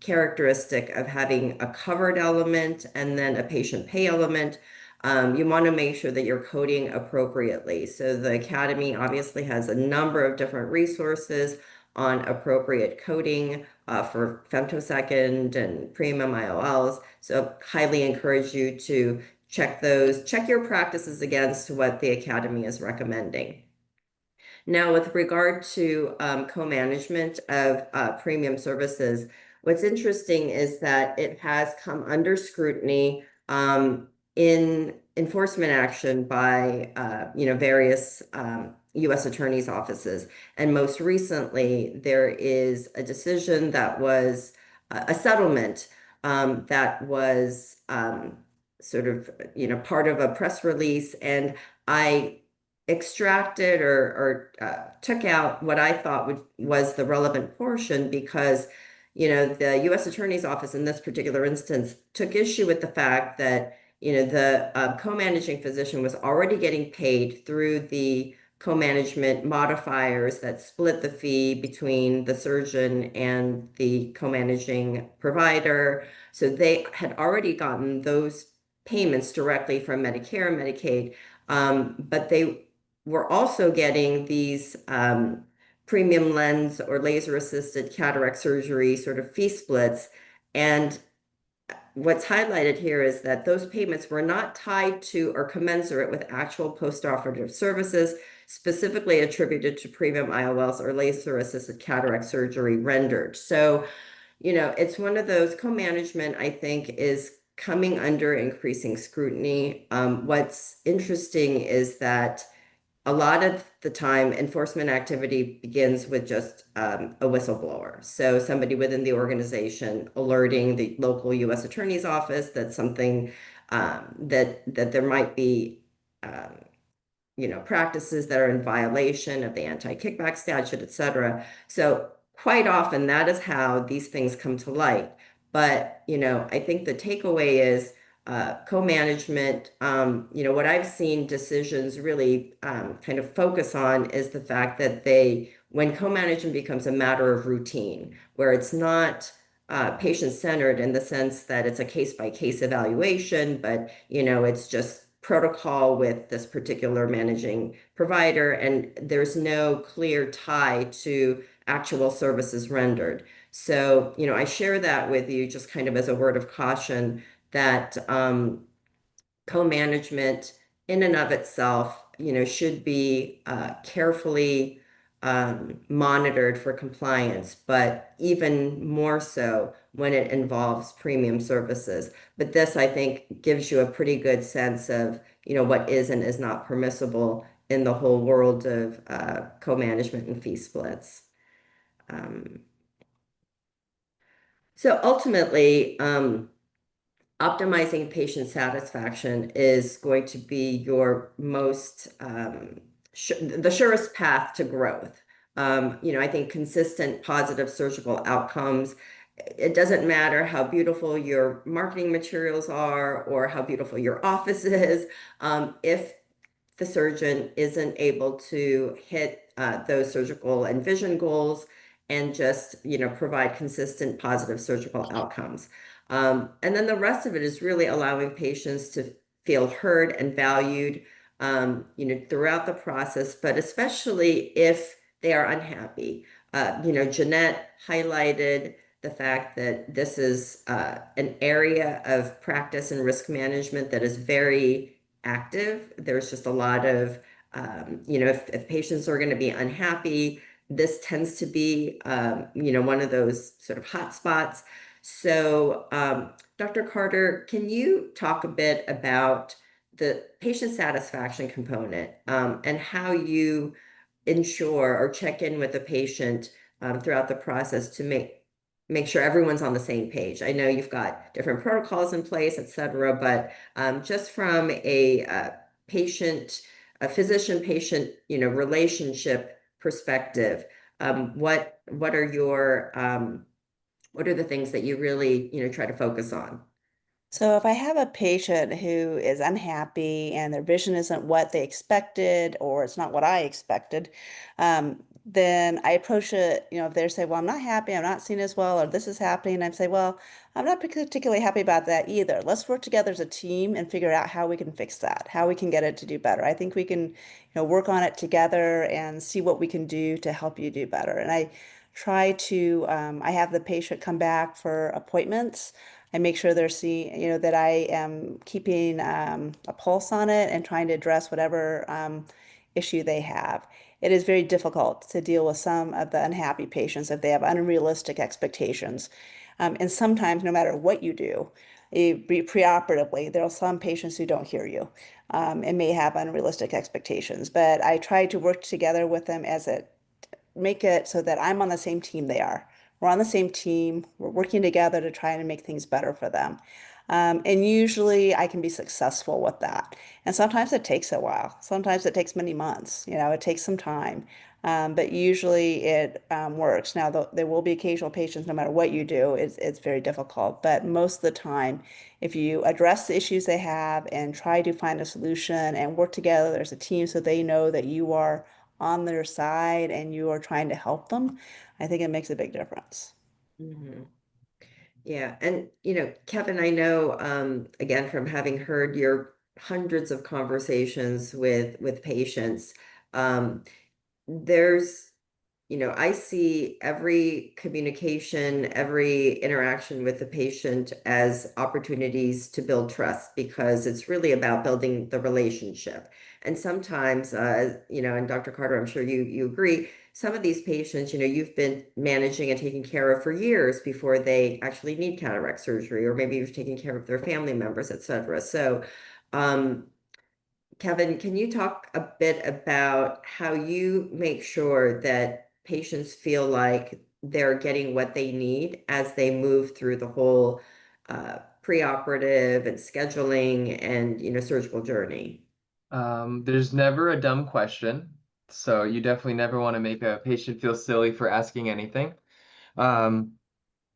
characteristic of having a covered element and then a patient pay element, you want to make sure that you're coding appropriately. So the Academy obviously has a number of different resources on appropriate coding for femtosecond and premium IOLs. So highly encourage you to check those, check your practices against what the Academy is recommending. Now, with regard to co-management of premium services, what's interesting is that it has come under scrutiny in enforcement action by various U.S. attorneys' offices. And most recently, there is a decision that was a settlement that was sort of part of a press release, and I extracted or took out what I thought was the relevant portion because the U.S. Attorney's Office in this particular instance took issue with the fact that the co-managing physician was already getting paid through the co-management modifiers that split the fee between the surgeon and the co-managing provider. So they had already gotten those payments directly from Medicare and Medicaid, but they were also getting these premium lens or laser assisted cataract surgery sort of fee splits. And what's highlighted here is that those payments were not tied to or commensurate with actual post-operative services specifically attributed to premium IOLs or laser assisted cataract surgery rendered. So, it's one of those co-management, I think, is coming under increasing scrutiny. What's interesting is that a lot of the time, enforcement activity begins with just a whistleblower. So somebody within the organization alerting the local U.S. Attorney's Office that something that there might be practices that are in violation of the anti-kickback statute, et cetera. So quite often that is how these things come to light. But I think the takeaway is Co-management, what I've seen decisions really kind of focus on is the fact that when co-management becomes a matter of routine, where it's not patient-centered in the sense that it's a case-by-case evaluation, but it's just protocol with this particular managing provider, and there's no clear tie to actual services rendered. So, I share that with you just kind of as a word of caution that co-management in and of itself, should be carefully monitored for compliance, but even more so when it involves premium services. But this, I think, gives you a pretty good sense of, what is and is not permissible in the whole world of co-management and fee splits. So ultimately, optimizing patient satisfaction is going to be your most the surest path to growth. I think consistent positive surgical outcomes. It doesn't matter how beautiful your marketing materials are or how beautiful your office is. If the surgeon isn't able to hit those surgical and vision goals and just provide consistent positive surgical outcomes. And then the rest of it is really allowing patients to feel heard and valued, throughout the process, but especially if they are unhappy. Jeannette highlighted the fact that this is an area of practice and risk management that is very active. There's just a lot of, if patients are going to be unhappy, this tends to be, one of those sort of hot spots. So, Dr. Carter, can you talk a bit about the patient satisfaction component and how you ensure or check in with the patient throughout the process to make sure everyone's on the same page? I know you've got different protocols in place, et cetera, but just from a physician-patient, relationship perspective, what are the things that you really, try to focus on? So if I have a patient who is unhappy and their vision isn't what they expected or it's not what I expected, then I approach it, if they say, well, I'm not happy, I'm not seeing as well, or this is happening, I'd say, well, I'm not particularly happy about that either. Let's work together as a team and figure out how we can fix that, how we can get it to do better. I think we can, work on it together and see what we can do to help you do better. And I try to, I have the patient come back for appointments. I make sure they're seeing, that I am keeping a pulse on it and trying to address whatever issue they have. It is very difficult to deal with some of the unhappy patients if they have unrealistic expectations. And sometimes, no matter what you do, preoperatively, there are some patients who don't hear you and may have unrealistic expectations. But I try to work together with them make it so that I'm on the same team they are. We're on the same team. We're working together to try and make things better for them. And usually I can be successful with that. And sometimes it takes a while. Sometimes it takes many months. It takes some time. But usually it works. Now, there will be occasional patients, no matter what you do, it's very difficult. But most of the time, if you address the issues they have and try to find a solution and work together as a team so they know that you are on their side and you are trying to help them, I think it makes a big difference. Mm-hmm. Yeah. And, Kevin, I know, again, from having heard your hundreds of conversations with patients, there's, I see every communication, every interaction with the patient as opportunities to build trust because it's really about building the relationship. And sometimes, and Dr. Carter, I'm sure you agree, some of these patients, you've been managing and taking care of for years before they actually need cataract surgery, or maybe you've taken care of their family members, et cetera. So, Kevin, can you talk a bit about how you make sure that patients feel like they're getting what they need as they move through the whole preoperative and scheduling and, surgical journey? There's never a dumb question, so you definitely never want to make a patient feel silly for asking anything. Um,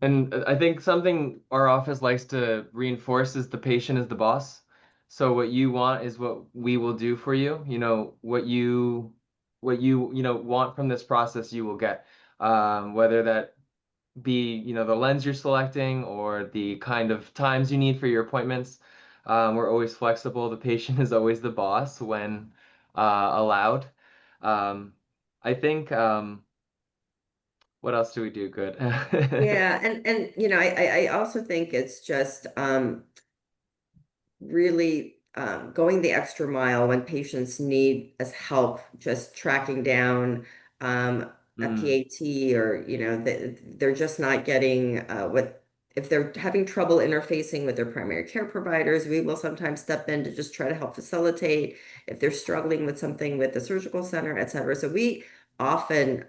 And I think something our office likes to reinforce is the patient is the boss. So what you want is what we will do for you. You know, what you want from this process you will get. Whether that be, the lens you're selecting or the kind of times you need for your appointments. We're always flexible. The patient is always the boss when allowed. Um, I think what else do we do good? Yeah, and I also think it's just really going the extra mile when patients need us help just tracking down a Mm, PAT, or they're just not getting what if they're having trouble interfacing with their primary care providers. We will sometimes step in to just try to help facilitate if they're struggling with something with the surgical center, et cetera. So we often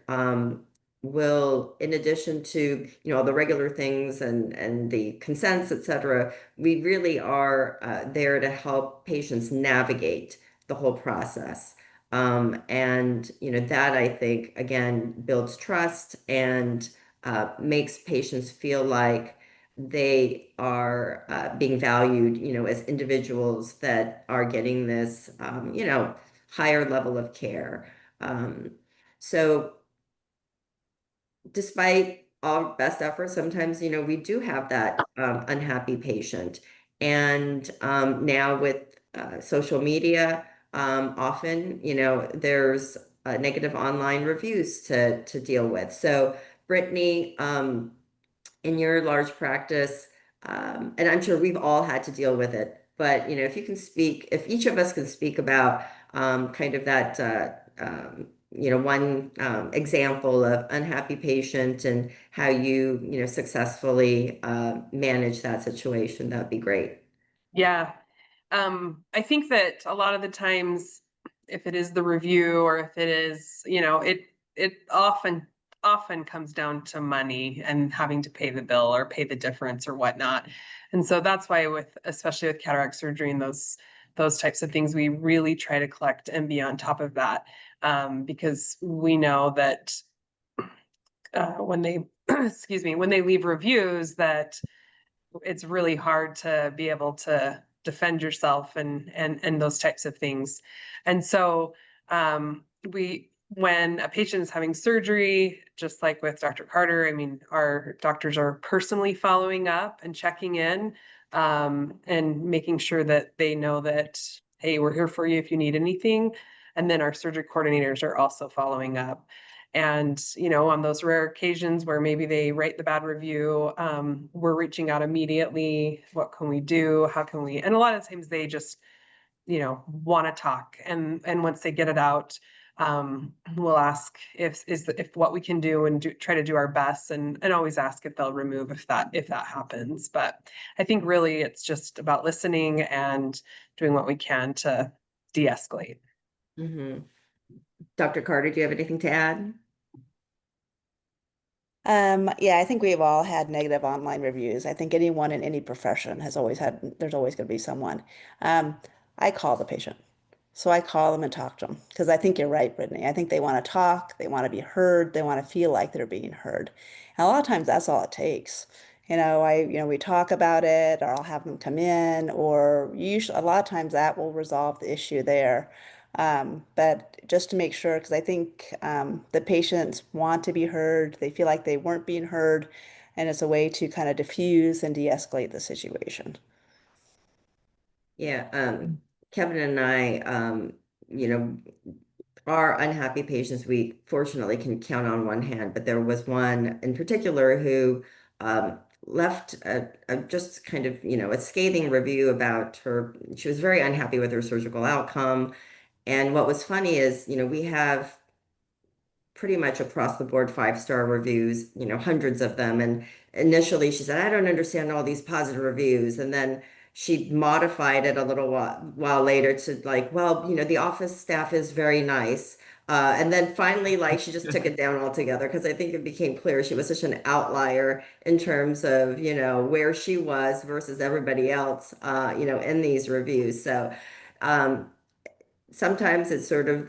will, in addition to the regular things and the consents, et cetera, we really are there to help patients navigate the whole process. And that, I think, again, builds trust and makes patients feel like they are being valued, as individuals that are getting this, higher level of care. So despite all best efforts, sometimes, we do have that unhappy patient. And now with social media, often, there's negative online reviews to deal with. So, Brittney, in your large practice, and I'm sure we've all had to deal with it, but if you can speak, if each of us can speak about kind of that, one example of unhappy patient and how you successfully manage that situation, that would be great. Yeah. I think that a lot of the times, if it is the review or if it is, it often comes down to money and having to pay the bill or pay the difference or whatnot. And so that's why especially with cataract surgery and those types of things, we really try to collect and be on top of that. Because we know that when they, excuse me, when they leave reviews, that it's really hard to be able to defend yourself and those types of things. And so when a patient is having surgery, just like with Dr. Carter, I mean, our doctors are personally following up and checking in, and making sure that they know that, hey, we're here for you if you need anything. And then our surgery coordinators are also following up. And, on those rare occasions where maybe they write the bad review, we're reaching out immediately. What can we do? How can we? And a lot of times they just, want to talk. And once they get it out, we'll ask if what we can do and try to do our best, and always ask if they'll remove if that happens. But I think really it's just about listening and doing what we can to de-escalate. Mm-hmm. Dr. Carter, do you have anything to add? Yeah, I think we've all had negative online reviews. I think anyone in any profession has always there's always going to be someone. Um, I call the patient. So I call them and talk to them because I think you're right, Brittany. I think they want to talk, they want to be heard, they want to feel like they're being heard. And a lot of times that's all it takes. We talk about it, or I'll have them come in, or usually a lot of times that will resolve the issue there. But just to make sure, because I think the patients want to be heard, they feel like they weren't being heard, and it's a way to kind of diffuse and de-escalate the situation. Yeah, Kevin and I, you know, our unhappy patients, we fortunately can count on one hand, but there was one in particular who left just kind of, a scathing review about her. She was very unhappy with her surgical outcome. And what was funny is, we have pretty much across the board 5-star reviews, hundreds of them. And initially she said, I don't understand all these positive reviews. And then she modified it a little while later to like, well, the office staff is very nice. And then finally, like, she just took it down altogether because I think it became clear she was such an outlier in terms of, where she was versus everybody else, in these reviews. So um, sometimes it's sort of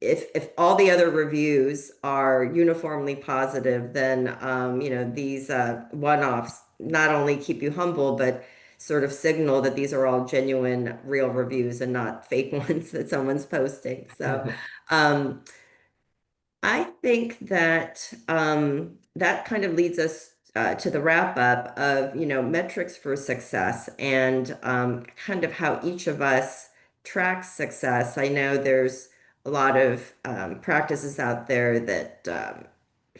if all the other reviews are uniformly positive, then these one-offs not only keep you humble, but sort of signal that these are all genuine, real reviews and not fake ones that someone's posting. So I think that that kind of leads us to the wrap up of, metrics for success and kind of how each of us tracks success. I know there's a lot of practices out there that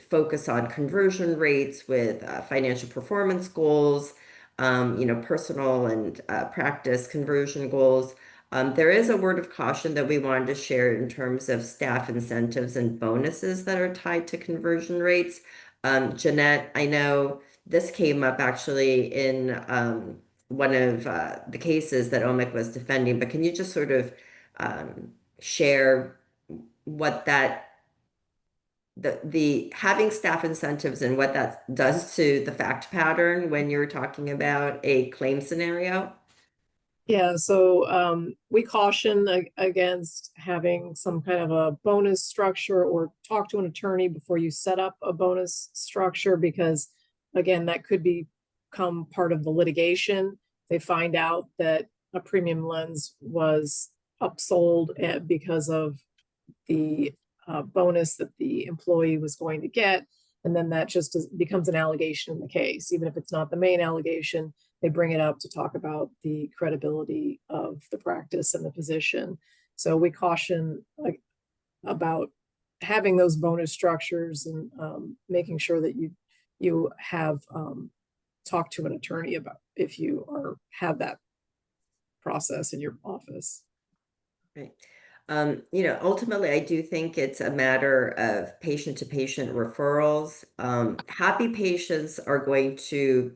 focus on conversion rates with financial performance goals, personal and practice conversion goals. There is a word of caution that we wanted to share in terms of staff incentives and bonuses that are tied to conversion rates. Jeannette, I know this came up actually in one of the cases that OMIC was defending, but can you just sort of share what that the having staff incentives and what that does to the fact pattern when you're talking about a claim scenario? Yeah, so we caution against having some kind of a bonus structure or talk to an attorney before you set up a bonus structure, because again, that could become part of the litigation. They find out that a premium lens was upsold because of the bonus that the employee was going to get. And then that just becomes an allegation in the case. Even if it's not the main allegation, they bring it up to talk about the credibility of the practice and the position. So we caution about having those bonus structures and making sure that you have talked to an attorney about if you have that process in your office. Right. Ultimately, I do think it's a matter of patient-to-patient referrals. Happy patients are going to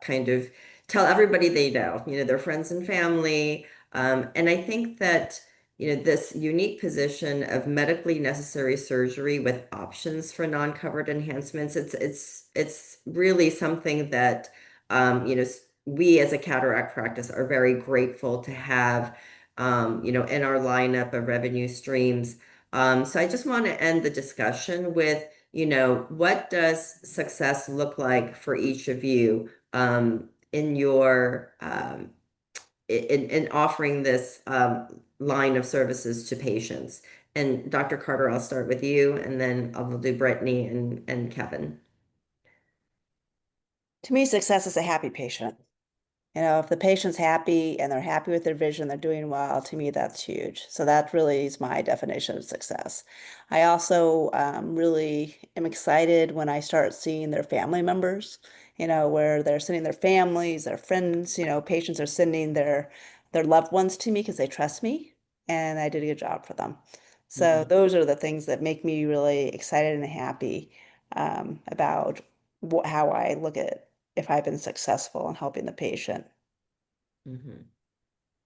kind of tell everybody they know, their friends and family. And I think that, this unique position of medically necessary surgery with options for non-covered enhancements, it's really something that, we as a cataract practice are very grateful to have in our lineup of revenue streams. So I just want to end the discussion with, what does success look like for each of you in your in offering this line of services to patients? And Dr. Carter, I'll start with you, and then I will do Brittney and Kevin. To me, success is a happy patient. If the patient's happy and they're happy with their vision, they're doing well, to me, that's huge. So that really is my definition of success. I also really am excited when I start seeing their family members, where they're sending their families, their friends, patients are sending their loved ones to me because they trust me and I did a good job for them. So those are the things that make me really excited and happy about how I look at if I've been successful in helping the patient. Mm-hmm.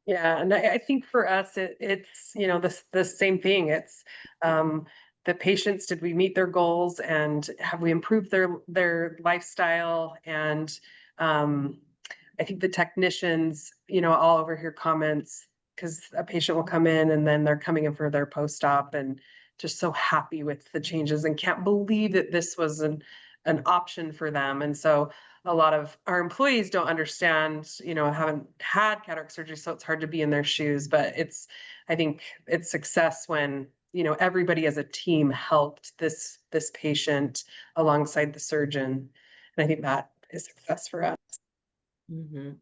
Yeah, and I think for us, it's the same thing. It's the patients, did we meet their goals, and have we improved their lifestyle? And I think the technicians, all overhear comments because a patient will come in and then they're coming in for their post-op and just so happy with the changes and can't believe that this was an option for them. And so a lot of our employees don't understand, haven't had cataract surgery, so it's hard to be in their shoes. But I think it's success when, everybody as a team helped this patient alongside the surgeon. And I think that is success for us. Mm-hmm.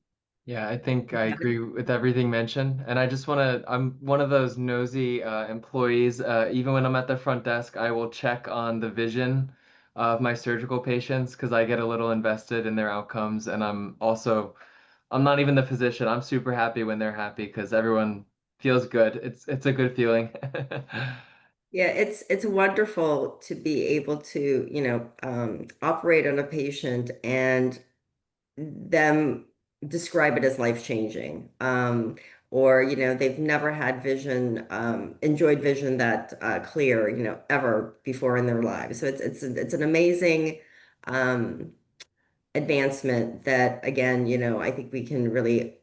Yeah, I think I agree with everything mentioned. And I just I'm one of those nosy employees. Even when I'm at the front desk, I will check on the vision of my surgical patients because I get a little invested in their outcomes. And I'm not even the physician. I'm super happy when they're happy because everyone feels good. It's a good feeling. Yeah, it's wonderful to be able to, operate on a patient and them describe it as life-changing. Or, they've never had vision, enjoyed vision that clear, ever before in their lives. So it's an amazing advancement that, again, I think we can really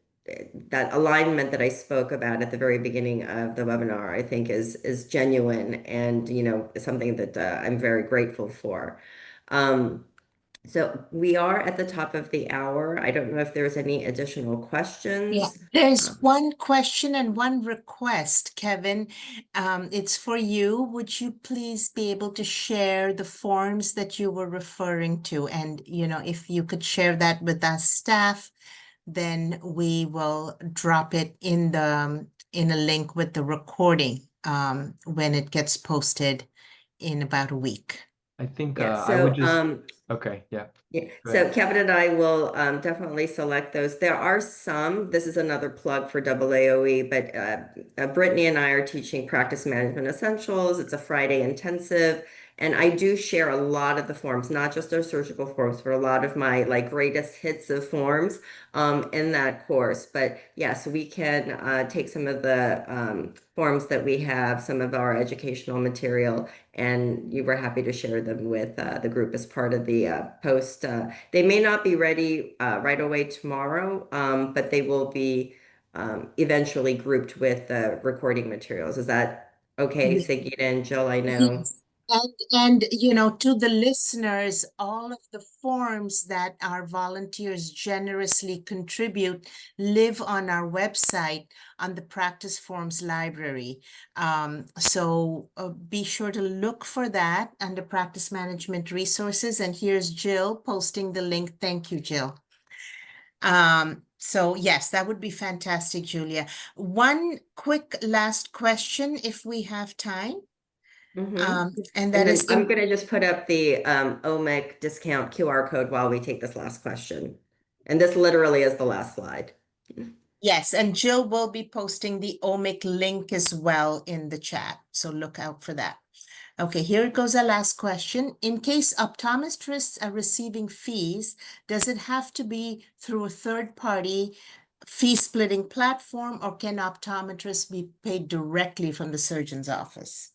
that alignment that I spoke about at the very beginning of the webinar, I think is genuine and, something that I'm very grateful for. So we are at the top of the hour. I don't know if there's any additional Yeah, questions. there's one question and one request, Kevin. It's for you. Would you please be able to share the forms that you were referring to? And, if you could share that with us staff, then we will drop it in a link with the recording when it gets posted in about a week. I think Yeah, I would so just okay, yeah. yeah, Go so ahead. Kevin and I will definitely select those. There are some, this is another plug for AAOE, but Brittney and I are teaching Practice Management Essentials. It's a Friday intensive. And I do share a lot of the forms, not just our surgical forms, but a lot of my greatest hits of forms in that course. But yes, we can take some of the forms that we have, some of our educational material, and you were happy to share them with the group as part of the post. They may not be ready right away tomorrow, but they will be eventually grouped with the recording materials. Is that okay, Yeah. Sigita and Jill? I know. Yes. And to the listeners, all of the forms that our volunteers generously contribute live on our website on the Practice Forms Library. So be sure to look for that under Practice Management Resources. And here's Jill posting the link. Thank you, Jill. So yes, that would be fantastic, Julia. One quick last question, if we have time. Mhm. And And that then is, I'm going to just put up the OMIC discount QR code while we take this last question. And this literally is the last slide. yes, and Jill will be posting the OMIC link as well in the chat, so look out for that. Okay, here goes our last question. In case optometrists are receiving fees, does it have to be through a third-party fee-splitting platform, or can optometrists be paid directly from the surgeon's office?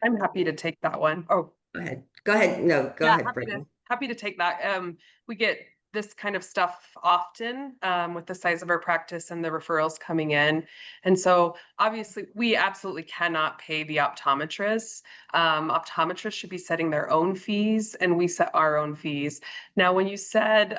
I'm happy to take that one. Oh, Go ahead. Go ahead. No, go yeah, ahead, Brittney. happy to take that. We get this kind of stuff often with the size of our practice and the referrals coming in. And so obviously we absolutely cannot pay the optometrists. Optometrists should be setting their own fees and we set our own fees. Now, when you said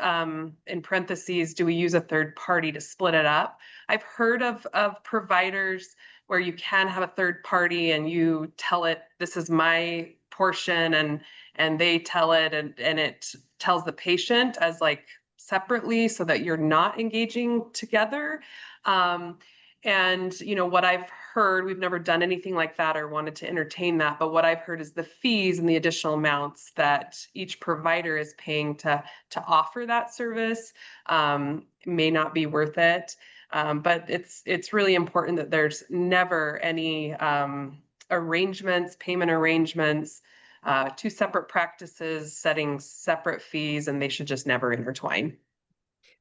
in parentheses, do we use a third party to split it up? I've heard of providers where you can have a third party and you tell it, this is my portion, and they tell it and it tells the patient as like separately so that you're not engaging together. And what I've heard, we've never done anything like that or wanted to entertain that, but what I've heard is the fees and the additional amounts that each provider is paying to offer that service may not be worth it. But it's really important that there's never any arrangements, payment arrangements, two separate practices setting separate fees, and they should just never intertwine.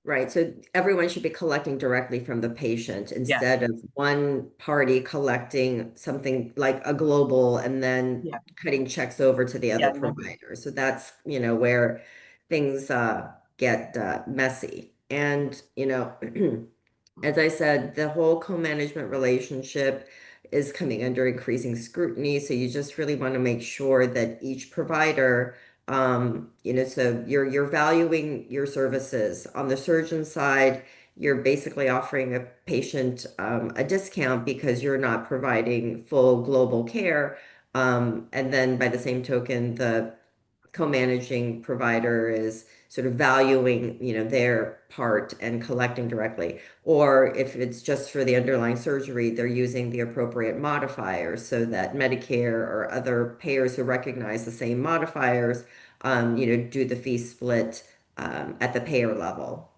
Right. So everyone should be collecting directly from the patient instead of one party collecting something like a global and then cutting checks over to the other provider. So that's, where things get messy. And, as I said, the whole co-management relationship is coming under increasing scrutiny. So you just really want to make sure that each provider, so you're valuing your services. On the surgeon side, you're basically offering a patient a discount because you're not providing full global care. And then by the same token, the co-managing provider is sort of valuing, their part and collecting directly. Or if it's just for the underlying surgery, they're using the appropriate modifiers so that Medicare or other payers who recognize the same modifiers, do the fee split at the payer level.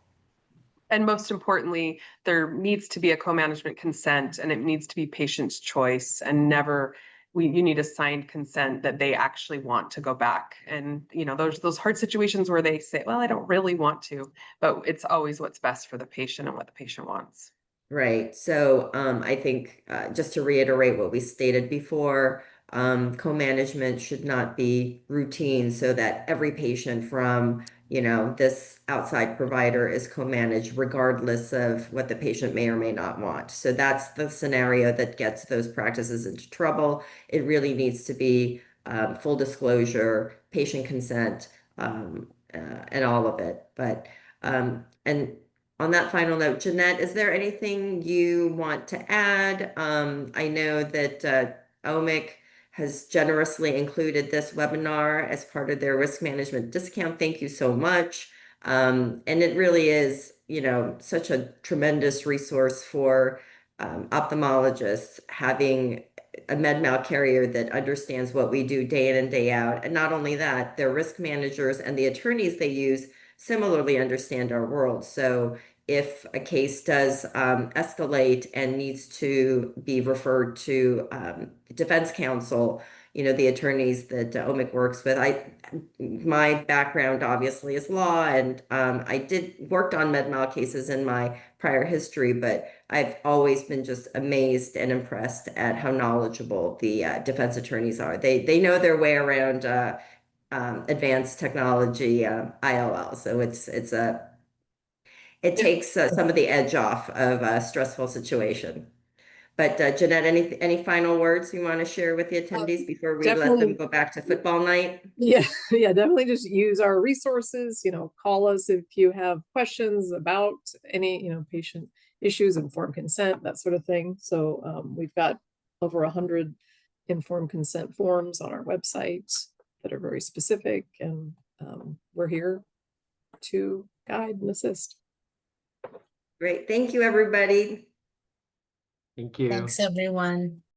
And most importantly, there needs to be a co-management consent and it needs to be patient's choice and never you need a signed consent that they actually want to go back. And those hard situations where they say, well, I don't really want to, but it's always what's best for the patient and what the patient wants. Right. So I think just to reiterate what we stated before, Co-management should not be routine, so that every patient from, you know, this outside provider is co-managed regardless of what the patient may or may not want. So that's the scenario that gets those practices into trouble. It really needs to be full disclosure, patient consent, and all of it. But and on that final note, Jeannette, is there anything you want to add? I know that OMIC has generously included this webinar as part of their risk management discount. Thank you so much. And it really is, you know, such a tremendous resource for ophthalmologists, having a med mal carrier that understands what we do day in and day out. And not only that, their risk managers and the attorneys they use similarly understand our world. So if a case does escalate and needs to be referred to defense counsel, you know, the attorneys that OMIC works with, my background obviously is law, and I worked on med mal cases in my prior history, but I've always been just amazed and impressed at how knowledgeable the defense attorneys are. They know their way around advanced technology, IOL. So it takes some of the edge off of a stressful situation. But Jeannette, any final words you want to share with the attendees before we let them go back to football night? Yeah, yeah, definitely just use our resources, you know, call us if you have questions about any, you know, patient issues, informed consent, that sort of thing. So we've got over 100 informed consent forms on our website that are very specific, and we're here to guide and assist. Great. Thank you, everybody. Thank you. Thanks, everyone.